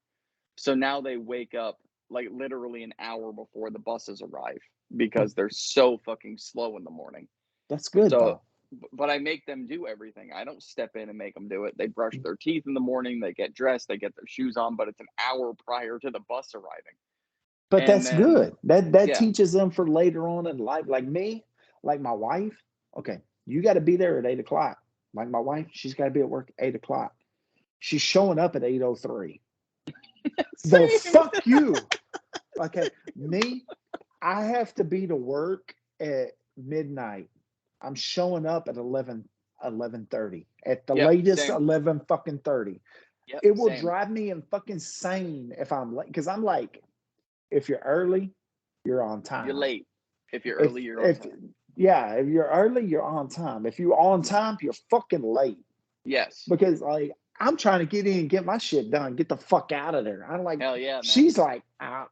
So now they wake up like literally an hour before the buses arrive because they're so fucking slow in the morning. That's good, though. But I make them do everything. I don't step in and make them do it. They brush their teeth in the morning, they get dressed, they get their shoes on, but it's an hour prior to the bus arriving. But that's good. That teaches them for later on in life. Like me, like my wife. Okay, you got to be there at 8:00. Like my wife, she's got to be at work at 8:00. She's showing up at 8:03. The fuck you. Okay, me, I have to be to work at midnight. I'm showing up at 11:30. At the latest, 11:30. It will drive me insane if I'm late. Because I'm like, if you're early, you're on time. You're late. If you're early, you're on time. Yeah, if you're early, you're on time. If you're on time, you're fucking late. Yes. Because like I'm trying to get in and get my shit done, get the fuck out of there. I'm like, hell yeah, man. She's like, I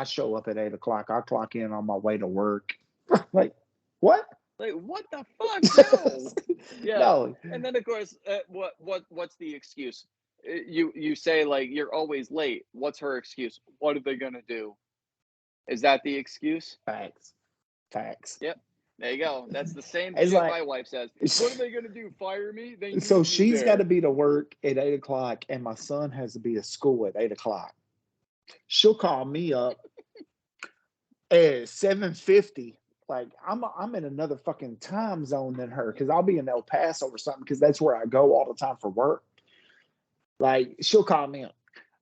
show up at 8:00. I clock in on my way to work. Like, what? Like, what the fuck? No. Yeah. No. And then of course, what's the excuse? You say like you're always late. What's her excuse? What are they gonna do? Is that the excuse? Facts. Yep. There you go. That's the same shit my wife says. What are they gonna do? Fire me? So she's got to be to work at 8:00, and my son has to be at school at 8:00. She'll call me up at 7:50. Like I'm in another fucking time zone than her because I'll be in El Paso or something because that's where I go all the time for work. Like she'll call me up.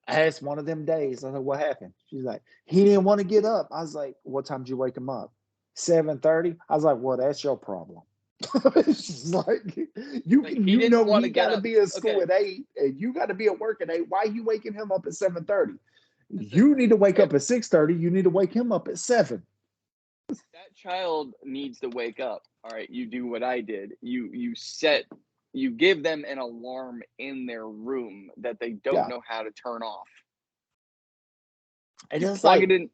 I asked one of them days. I was like, "What happened?" She's like, "He didn't want to get up." I was like, "What time did you wake him up?" 7:30. I was like, "Well, that's your problem." She's like, you got to be at school at 8, and you got to be at work at 8. Why are you waking him up at 7:30? You need to wake up at 6:30. You need to wake him up at 7. That child needs to wake up. All right, you do what I did. You set you give them an alarm in their room that they don't know how to turn off. And You it's plug like it in.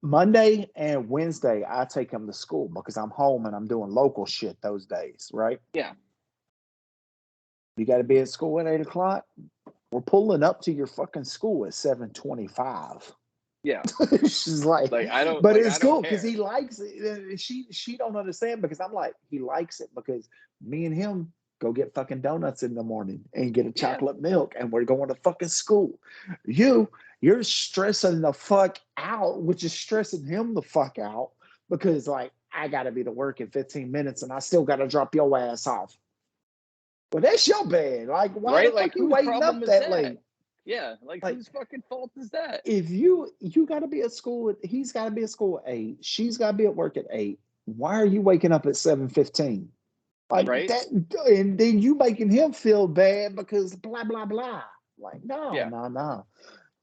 Monday and Wednesday, I take them to school because I'm home and I'm doing local shit those days, right? Yeah. You got to be at school at 8 o'clock. We're pulling up to your fucking school at 7:25. Yeah. She's like I don't. but like, it's I don't cool because care. he likes it. She don't understand because I'm like, he likes it because me and him go get fucking donuts in the morning and get a chocolate milk and we're going to fucking school. You're stressing the fuck out, which is stressing him the fuck out because like I gotta be to work in 15 minutes and I still gotta drop your ass off. Well, that's your bad. Like, why Right? the fuck Like, you whose waiting problem up is that that? late? Yeah. Like whose fucking fault is that? If you got to be at school, he's got to be at school at 8. She's got to be at work at 8. Why are you waking up at 7:15? Like Right? that, and then you making him feel bad because blah blah blah. Like no.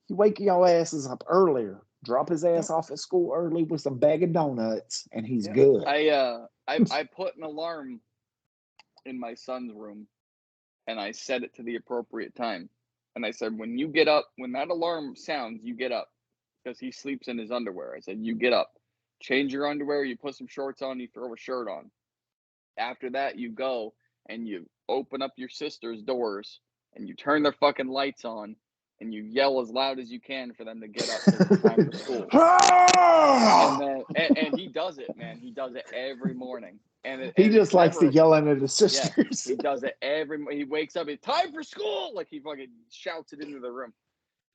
You wake your asses up earlier. Drop his ass off at school early with some bag of donuts, and he's good. I put an alarm in my son's room, and I set it to the appropriate time. And I said, when you get up, when that alarm sounds, you get up, because he sleeps in his underwear. I said, you get up, change your underwear, you put some shorts on, you throw a shirt on. After that, you go and you open up your sister's doors and you turn their fucking lights on and you yell as loud as you can for them to get up because it's time for school. And he does it, man. He does it every morning. He just likes to yell at his sisters. Yeah, he does it he wakes up, it's time for school. Like he fucking shouts it into the room.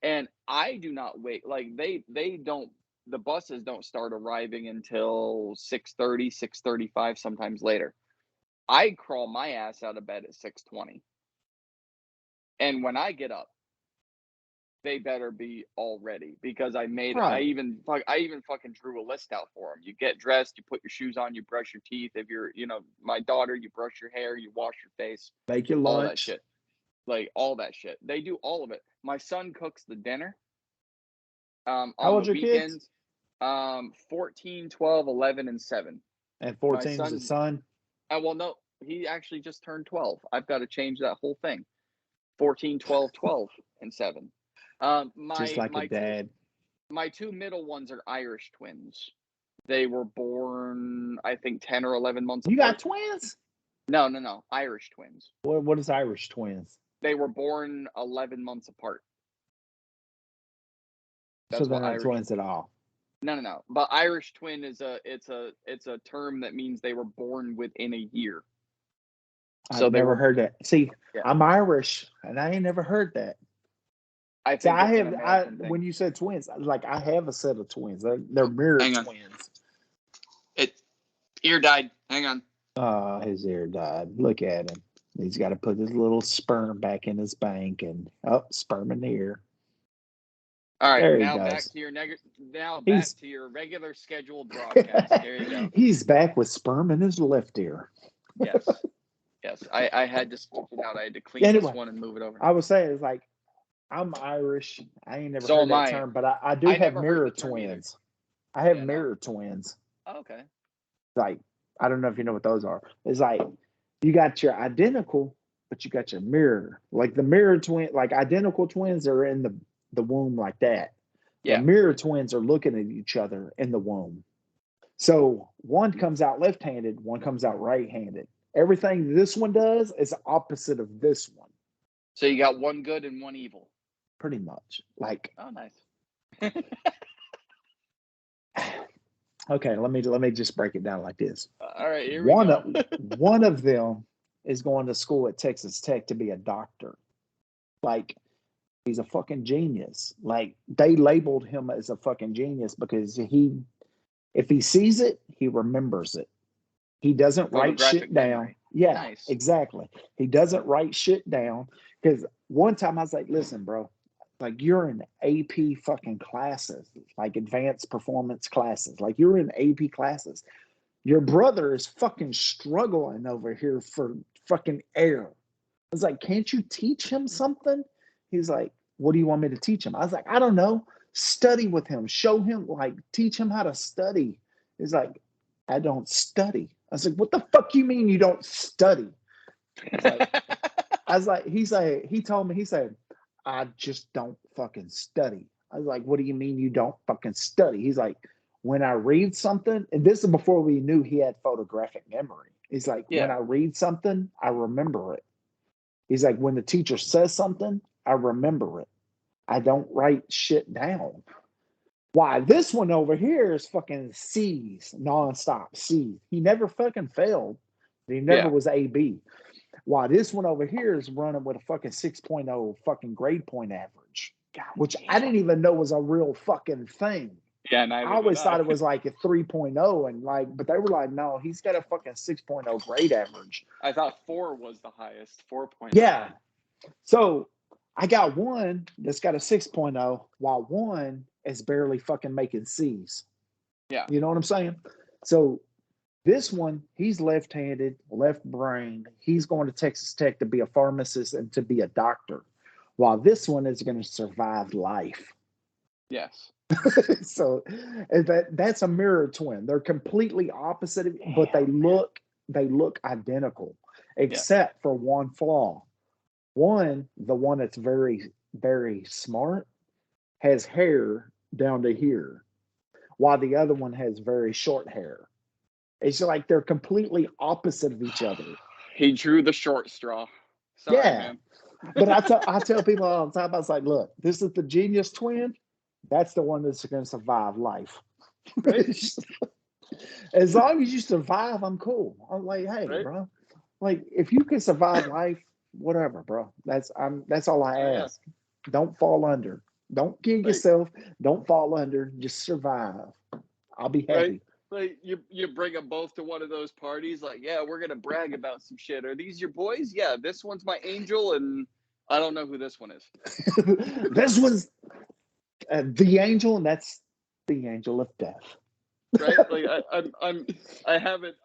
And I do not wait. Like they don't, the buses don't start arriving until 6:30, 6:35, sometimes later. I crawl my ass out of bed at 6:20. And when I get up, they better be all ready because I even fucking drew a list out for them. You get dressed, you put your shoes on, you brush your teeth. If you're, my daughter, you brush your hair, you wash your face, make your lunch, all that shit. Like all that shit. They do all of it. My son cooks the dinner. How old are your kids? 14, 12, 11, and 7. And 14 is a son? Well, no, he actually just turned 12. I've got to change that whole thing. 14, 12, 12, and 7. Just like a dad. My two middle ones are Irish twins. They were born, I think, 10 or 11 months apart. You got twins? No. Irish twins. What is Irish twins? They were born 11 months apart. So they're not twins at all. No. But Irish twin is a term that means they were born within a year. I've never heard that. See, yeah. I'm Irish, and I ain't never heard that. I think when you said twins, like I have a set of twins. They're mirror twins. Ear died. Hang on. Oh, his ear died. Look at him. He's got to put his little sperm back in his bank, and sperm in the ear. All right, now back to your regular scheduled broadcast. There you go. He's back with sperm in his left ear. Yes. I had to switch it out. I had to clean this one and move it over. I was saying, it's like, I'm Irish. I ain't never heard that term, but I do have mirror twins. I have mirror twins. Oh, okay. Like, I don't know if you know what those are. It's like, you got your identical, but you got your mirror. Like the mirror twin, like identical twins are in the womb like that. Yeah. The mirror twins are looking at each other in the womb. So one comes out left-handed, one comes out right-handed. Everything this one does is opposite of this one. So you got one good and one evil. Pretty much. Like, oh, nice. Okay, let me just break it down like this. All right, here we go. One of them is going to school at Texas Tech to be a doctor. Like, he's a fucking genius. Like, they labeled him as a fucking genius because if he sees it, he remembers it. He doesn't write shit down. Memory. Yeah, nice. Exactly. He doesn't write shit down. Because one time I was like, listen, bro, like you're in AP fucking classes, like advanced performance classes. Like you're in AP classes. Your brother is fucking struggling over here for fucking air. I was like, can't you teach him something? He's like, what do you want me to teach him? I was like, I don't know. Study with him. Show him, like, teach him how to study. He's like, I don't study. I was like, what the fuck you mean you don't study? He told me, he said, I just don't fucking study. I was like, what do you mean you don't fucking study? He's like, when I read something, and this is before we knew he had photographic memory. He's like, when Yeah. I read something, I remember it. He's like, when the teacher says something, I remember it. I don't write shit down. Why, this one over here is fucking C's nonstop. C's. He never fucking failed. He never Yeah. was AB. Why, this one over here is running with a fucking 6.0 fucking grade point average, which I didn't even know was a real fucking thing. Yeah, I always thought it was like a 3.0 and like, but they were like, no, he's got a fucking 6.0 grade average. I thought 4 was the highest, 4.0. Yeah. So I got one that's got a 6.0 while one is barely fucking making C's. Yeah. You know what I'm saying? So this one, he's left-handed, left brain. He's going to Texas Tech to be a pharmacist and to be a doctor, while this one is going to survive life. Yes. So that's a mirror twin. They're completely opposite, but they look identical, except for one flaw. One, the one that's very, very smart, has hair down to here, while the other one has very short hair. It's like they're completely opposite of each other. He drew the short straw. Sorry, man. But I tell people all the time, I was like, look, this is the genius twin. That's the one that's going to survive life. Right? As long as you survive, I'm cool. I'm like, hey, Right? bro. Like, if you can survive life, whatever, bro. That's all I ask. Yeah. Don't fall under. Don't kill yourself. Don't fall under. Just survive. I'll be happy. Right? Like you bring them both to one of those parties. Like, yeah, we're gonna brag about some shit. Are these your boys? Yeah, this one's my angel, and I don't know who this one is. This was the angel, and that's the angel of death. Right? Like I haven't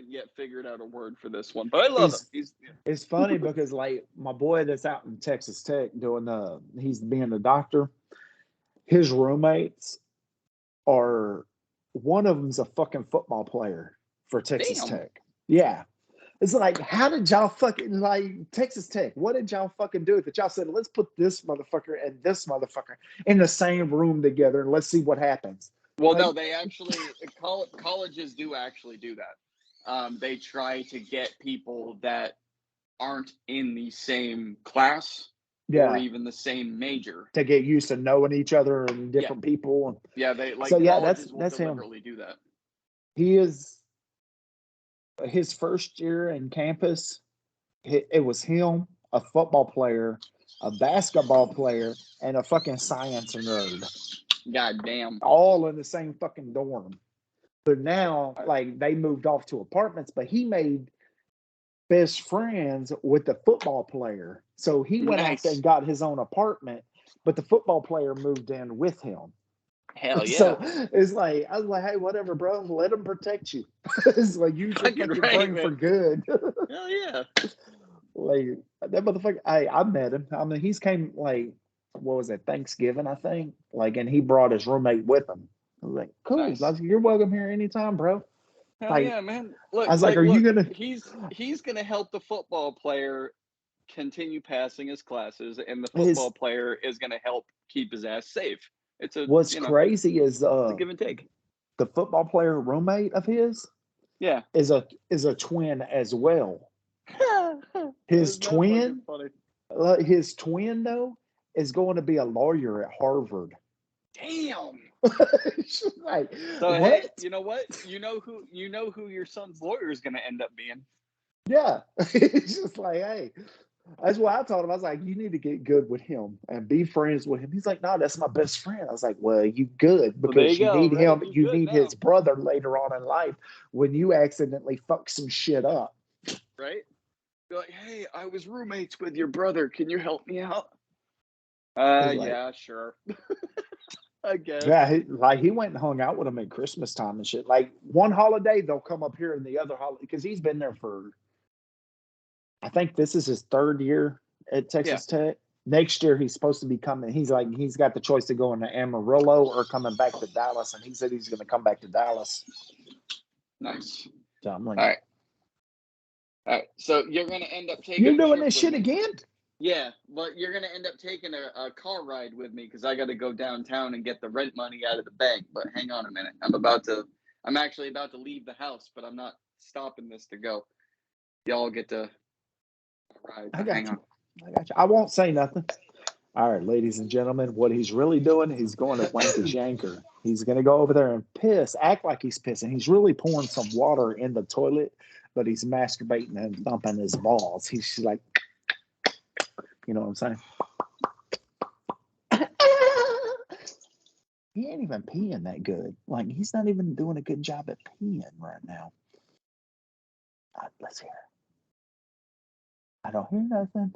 yet figured out a word for this one, but I love him. It's funny because like my boy that's out in Texas Tech doing he's being a doctor. His roommates are, one of them's a fucking football player for Texas Tech. Yeah. It's like, how did y'all fucking, like, Texas Tech, what did y'all fucking do that y'all said, let's put this motherfucker and this motherfucker in the same room together and let's see what happens? Well, no, they actually, colleges do actually do that. They try to get people that aren't in the same class or even the same major to get used to knowing each other and different people. Yeah, they like, so yeah, that's deliberately him. Do that. He is, his first year in campus, it was him, a football player, a basketball player, and a fucking science nerd. God damn. All in the same fucking dorm. But now, like, they moved off to apartments, but he made best friends with the football player. So he went out there and got his own apartment, but the football player moved in with him. Hell yeah. So it's like, I was like, hey, whatever, bro. Let him protect you. It's like, use your fucking brain for good. Hell yeah. Like, that motherfucker, I met him. I mean, he's came, like, what was it, Thanksgiving, I think? Like, and he brought his roommate with him. I was like, cool. Nice. I was like, you're welcome here anytime, bro. Hell yeah, man. Look, I was like, are you gonna? He's gonna help the football player continue passing his classes, and the football player is gonna help keep his ass safe. It's a what's crazy is it's a give and take. The football player roommate of his, is a twin as well. His twin though is going to be a lawyer at Harvard. Damn. Like, so what? Hey, you know what? You know who your son's lawyer is going to end up being. Yeah. It's just like, hey, that's what I told him. I was like, you need to get good with him and be friends with him. He's like, no, that's my best friend. I was like, well, you good because you need him. You need his brother later on in life when you accidentally fuck some shit up. Right? You're like, hey, I was roommates with your brother. Can you help me out? Yeah, sure. I guess. Yeah, he went and hung out with him at Christmas time and shit. Like, one holiday they'll come up here, and the other holiday, because he's been there for, I think this is his third year at Texas Tech. Next year he's supposed to be coming. He's got the choice to go into Amarillo or coming back to Dallas, and he said he's going to come back to Dallas. Nice. So I'm like, all right. All right, so you're gonna end up taking. You're a doing trip this with shit me. again? Yeah, but you're gonna end up taking a car ride with me because I got to go downtown and get the rent money out of the bank. But hang on a minute, I'm actually about to leave the house, but I'm not stopping this to go. Y'all get to ride. I Hang got on. you. I got you. I won't say nothing. All right, ladies and gentlemen, what he's really doing, he's going to wank his yanker. He's going to go over there and piss, act like he's pissing. He's really pouring some water in the toilet, but he's masturbating and thumping his balls. He's like, you know what I'm saying? He ain't even peeing that good. Like, he's not even doing a good job at peeing right now. Let's hear it. I don't hear nothing.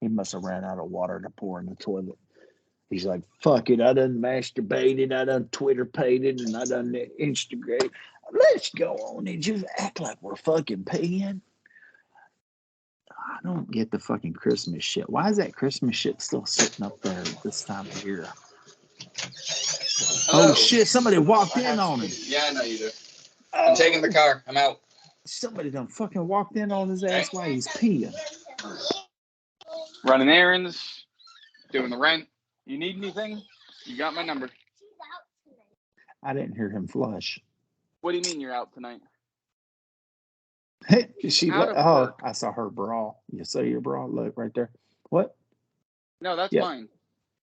He must have ran out of water to pour in the toilet. He's like, fuck it, I done masturbated, I done Twitter pated, and I done Instagram. Let's go on and just act like we're fucking peeing. I don't get the fucking Christmas shit. Why is that Christmas shit still sitting up there this time of year? Hello. Oh shit, somebody walked in on him. Yeah, I know you do. I'm taking the car. I'm out. Somebody done fucking walked in on his ass while he's peeing. Running errands, doing the rent. You need anything? You got my number. I didn't hear him flush. What do you mean you're out tonight? She out of oh, work. I saw her bra. You saw your bra? Look right there. What? No, that's Yeah. mine.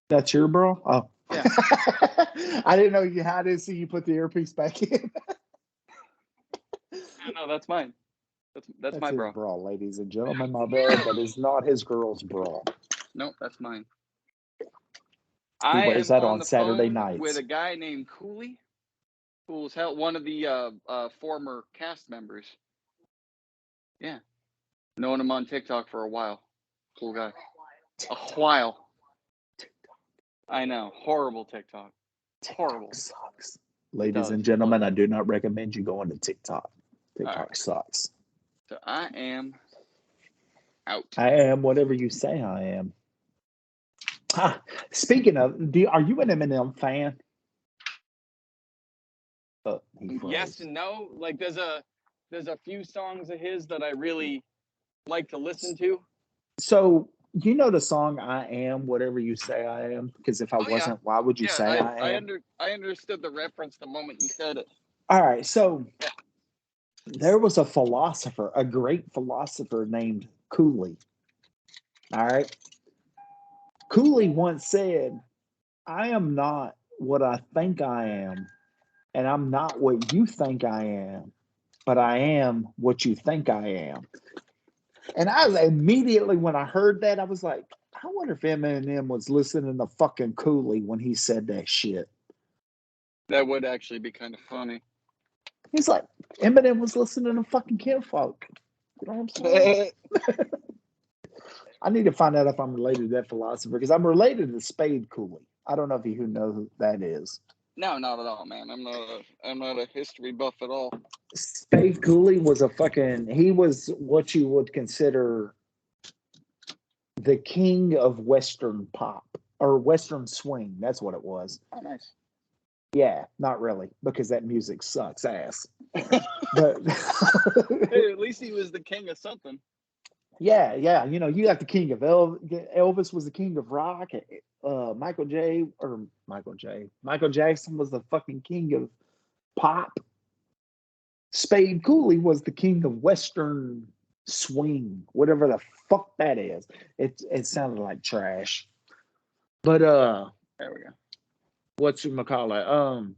That's your bra? Oh. Yeah. I didn't know you had it, so you put the earpiece back in. No, that's mine. That's my his bra. bra, ladies and gentlemen. My bad. That is not his girl's bra. Nope, that's mine. He I wears am that on the Saturday phone nights. with a guy named Cooley, who's one of the former cast members. Yeah, known him on TikTok for a while. Cool guy. A while. I know. Horrible TikTok. Horrible. Sucks. Ladies and gentlemen, I do not recommend you going to TikTok. TikTok sucks. So I am out. I am whatever you say I am. Speaking of, are you an Eminem fan? Yes and no. Like there's a few songs of his that I really like to listen to. So you know the song "I Am Whatever You Say I Am"? Because if I wasn't, why would you say I am? I understood the reference the moment you said it. All right, so there was a philosopher, a great philosopher named Cooley. All right, Cooley once said, "I am not what I think I am, and I'm not what you think I am, but I am what you think I am." And I was immediately, when I heard that, I was like, I wonder if Eminem was listening to fucking Cooley when he said that shit. That would actually be kind of funny. He's like, Eminem was listening to fucking Kinfolk. You know what I'm saying? I need to find out if I'm related to that philosopher, because I'm related to Spade Cooley. I don't know if you know who that is. No, not at all, man. I'm not a history buff at all. Spade Cooley was he was what you would consider the king of Western pop or Western swing. That's what it was. Oh, nice. Yeah, not really, because that music sucks ass. But hey, at least he was the king of something. Yeah. You know, you got the king of Elvis was the king of rock. Michael Jackson was the fucking king of pop. Spade Cooley was the king of Western swing, whatever the fuck that is. It sounded like trash. But there we go. Whatchamacallit?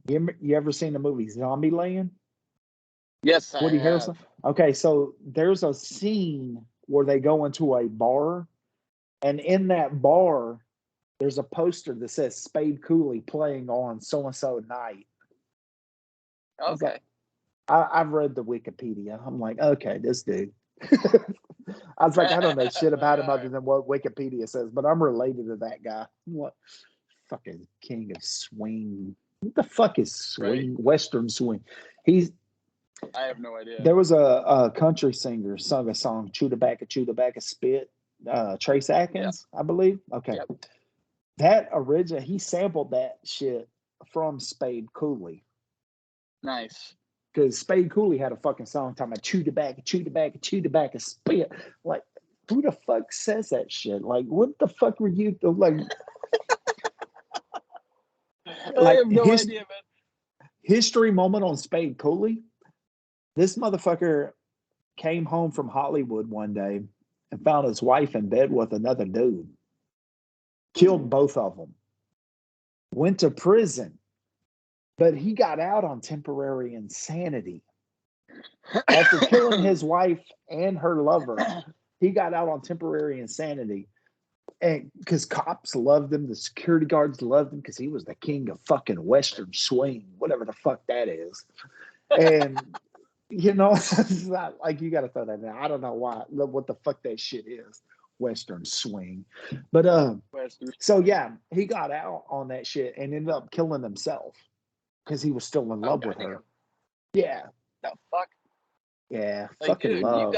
You ever seen the movie Zombieland? Yes, Woody I have. Harrelson. Okay, so there's a scene where they go into a bar, and in that bar, there's a poster that says Spade Cooley playing on so and so night. Okay. I've read the Wikipedia. I'm like, okay, this dude. I was like, I don't know shit about him other than what Wikipedia says, but I'm related to that guy. What fucking king of swing? What the fuck is swing? Right. Western swing. I have no idea. There was a country singer sung a song, Chew Tobacco, Spit. Trace Atkins, I believe. Okay. Yep. That he sampled that shit from Spade Cooley. Nice. because Spade Cooley had a fucking song talking about chew tobacco, chew tobacco, chew tobacco, spit. Like, who the fuck says that shit? Like, what the fuck were you like? I have no idea, man. History moment on Spade Cooley. This motherfucker came home from Hollywood one day and found his wife in bed with another dude. Killed both of them. Went to prison. But he got out on temporary insanity. After killing his wife and her lover, he got out on temporary insanity. And because cops loved him, the security guards loved him because he was the king of fucking Western swing, whatever the fuck that is. And, you know, it's not like you got to throw that in. I don't know what the fuck that shit is. Western swing. But, so yeah, he got out on that shit and ended up killing himself because he was still in love with her. Yeah. The fuck? Yeah. Like, fucking dude, love.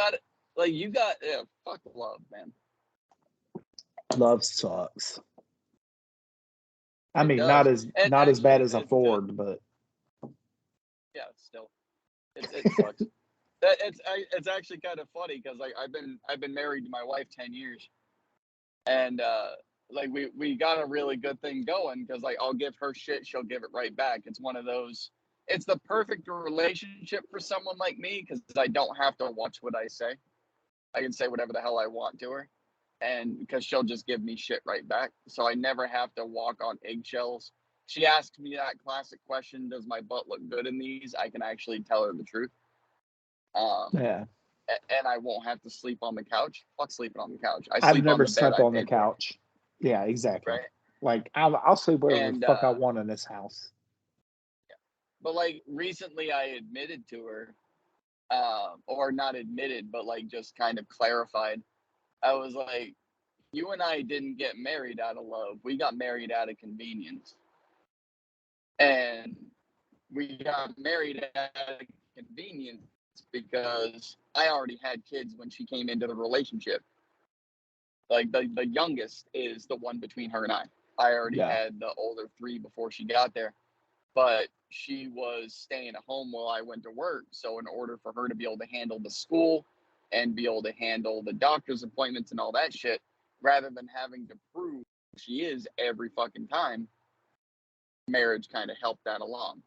Fuck love, man. Love sucks. I mean, not as bad as a Ford, but yeah, still, it sucks. It's actually kind of funny because like I've been married to my wife 10 years, and like we got a really good thing going because like I'll give her shit, she'll give it right back. It's one of those. It's the perfect relationship for someone like me because I don't have to watch what I say. I can say whatever the hell I want to her. And because she'll just give me shit right back. So I never have to walk on eggshells. She asks me that classic question, does my butt look good in these? I can actually tell her the truth. Yeah. And I won't have to sleep on the couch. Fuck sleeping on the couch. I've never slept on the couch. Yeah, exactly. Right? Like I'll sleep wherever the fuck I want in this house. Yeah. But like recently I admitted to her, or not admitted, but like just kind of clarified. I was like, you and I didn't get married out of love. We got married out of convenience. And we got married out of convenience because I already had kids when she came into the relationship. Like the youngest is the one between her and I. I already had the older 3 before she got there. But she was staying at home while I went to work. So in order for her to be able to handle the school and be able to handle the doctor's appointments and all that shit, rather than having to prove she is every fucking time, marriage kind of helped that along.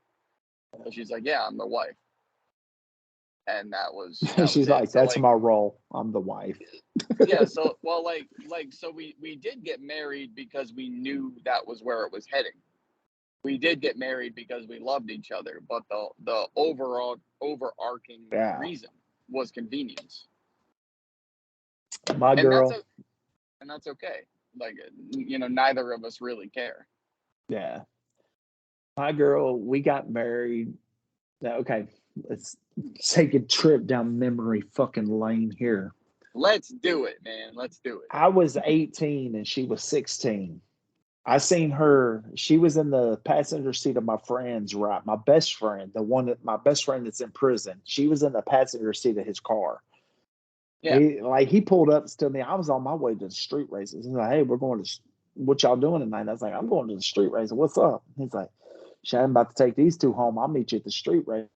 So she's like, yeah, I'm the wife. And that was she's like, that's my role. I'm the wife. Yeah, so well so we did get married because we knew that was where it was heading. We did get married because we loved each other, but the overarching reason was convenience. My girl. And that's okay. Like, you know, neither of us really care. Yeah. My girl, we got married. Okay, let's take a trip down memory fucking lane here. Let's do it, man. Let's do it. I was 18 and she was 16. I seen her. She was in the passenger seat of my friend's ride. My best friend, my best friend that's in prison. She was in the passenger seat of his car. Yeah. He pulled up to me. I was on my way to the street races. He's like, hey, we're going to, what y'all doing tonight? I was like, I'm going to the street race. What's up? He's like, I'm about to take these 2 home. I'll meet you at the street race.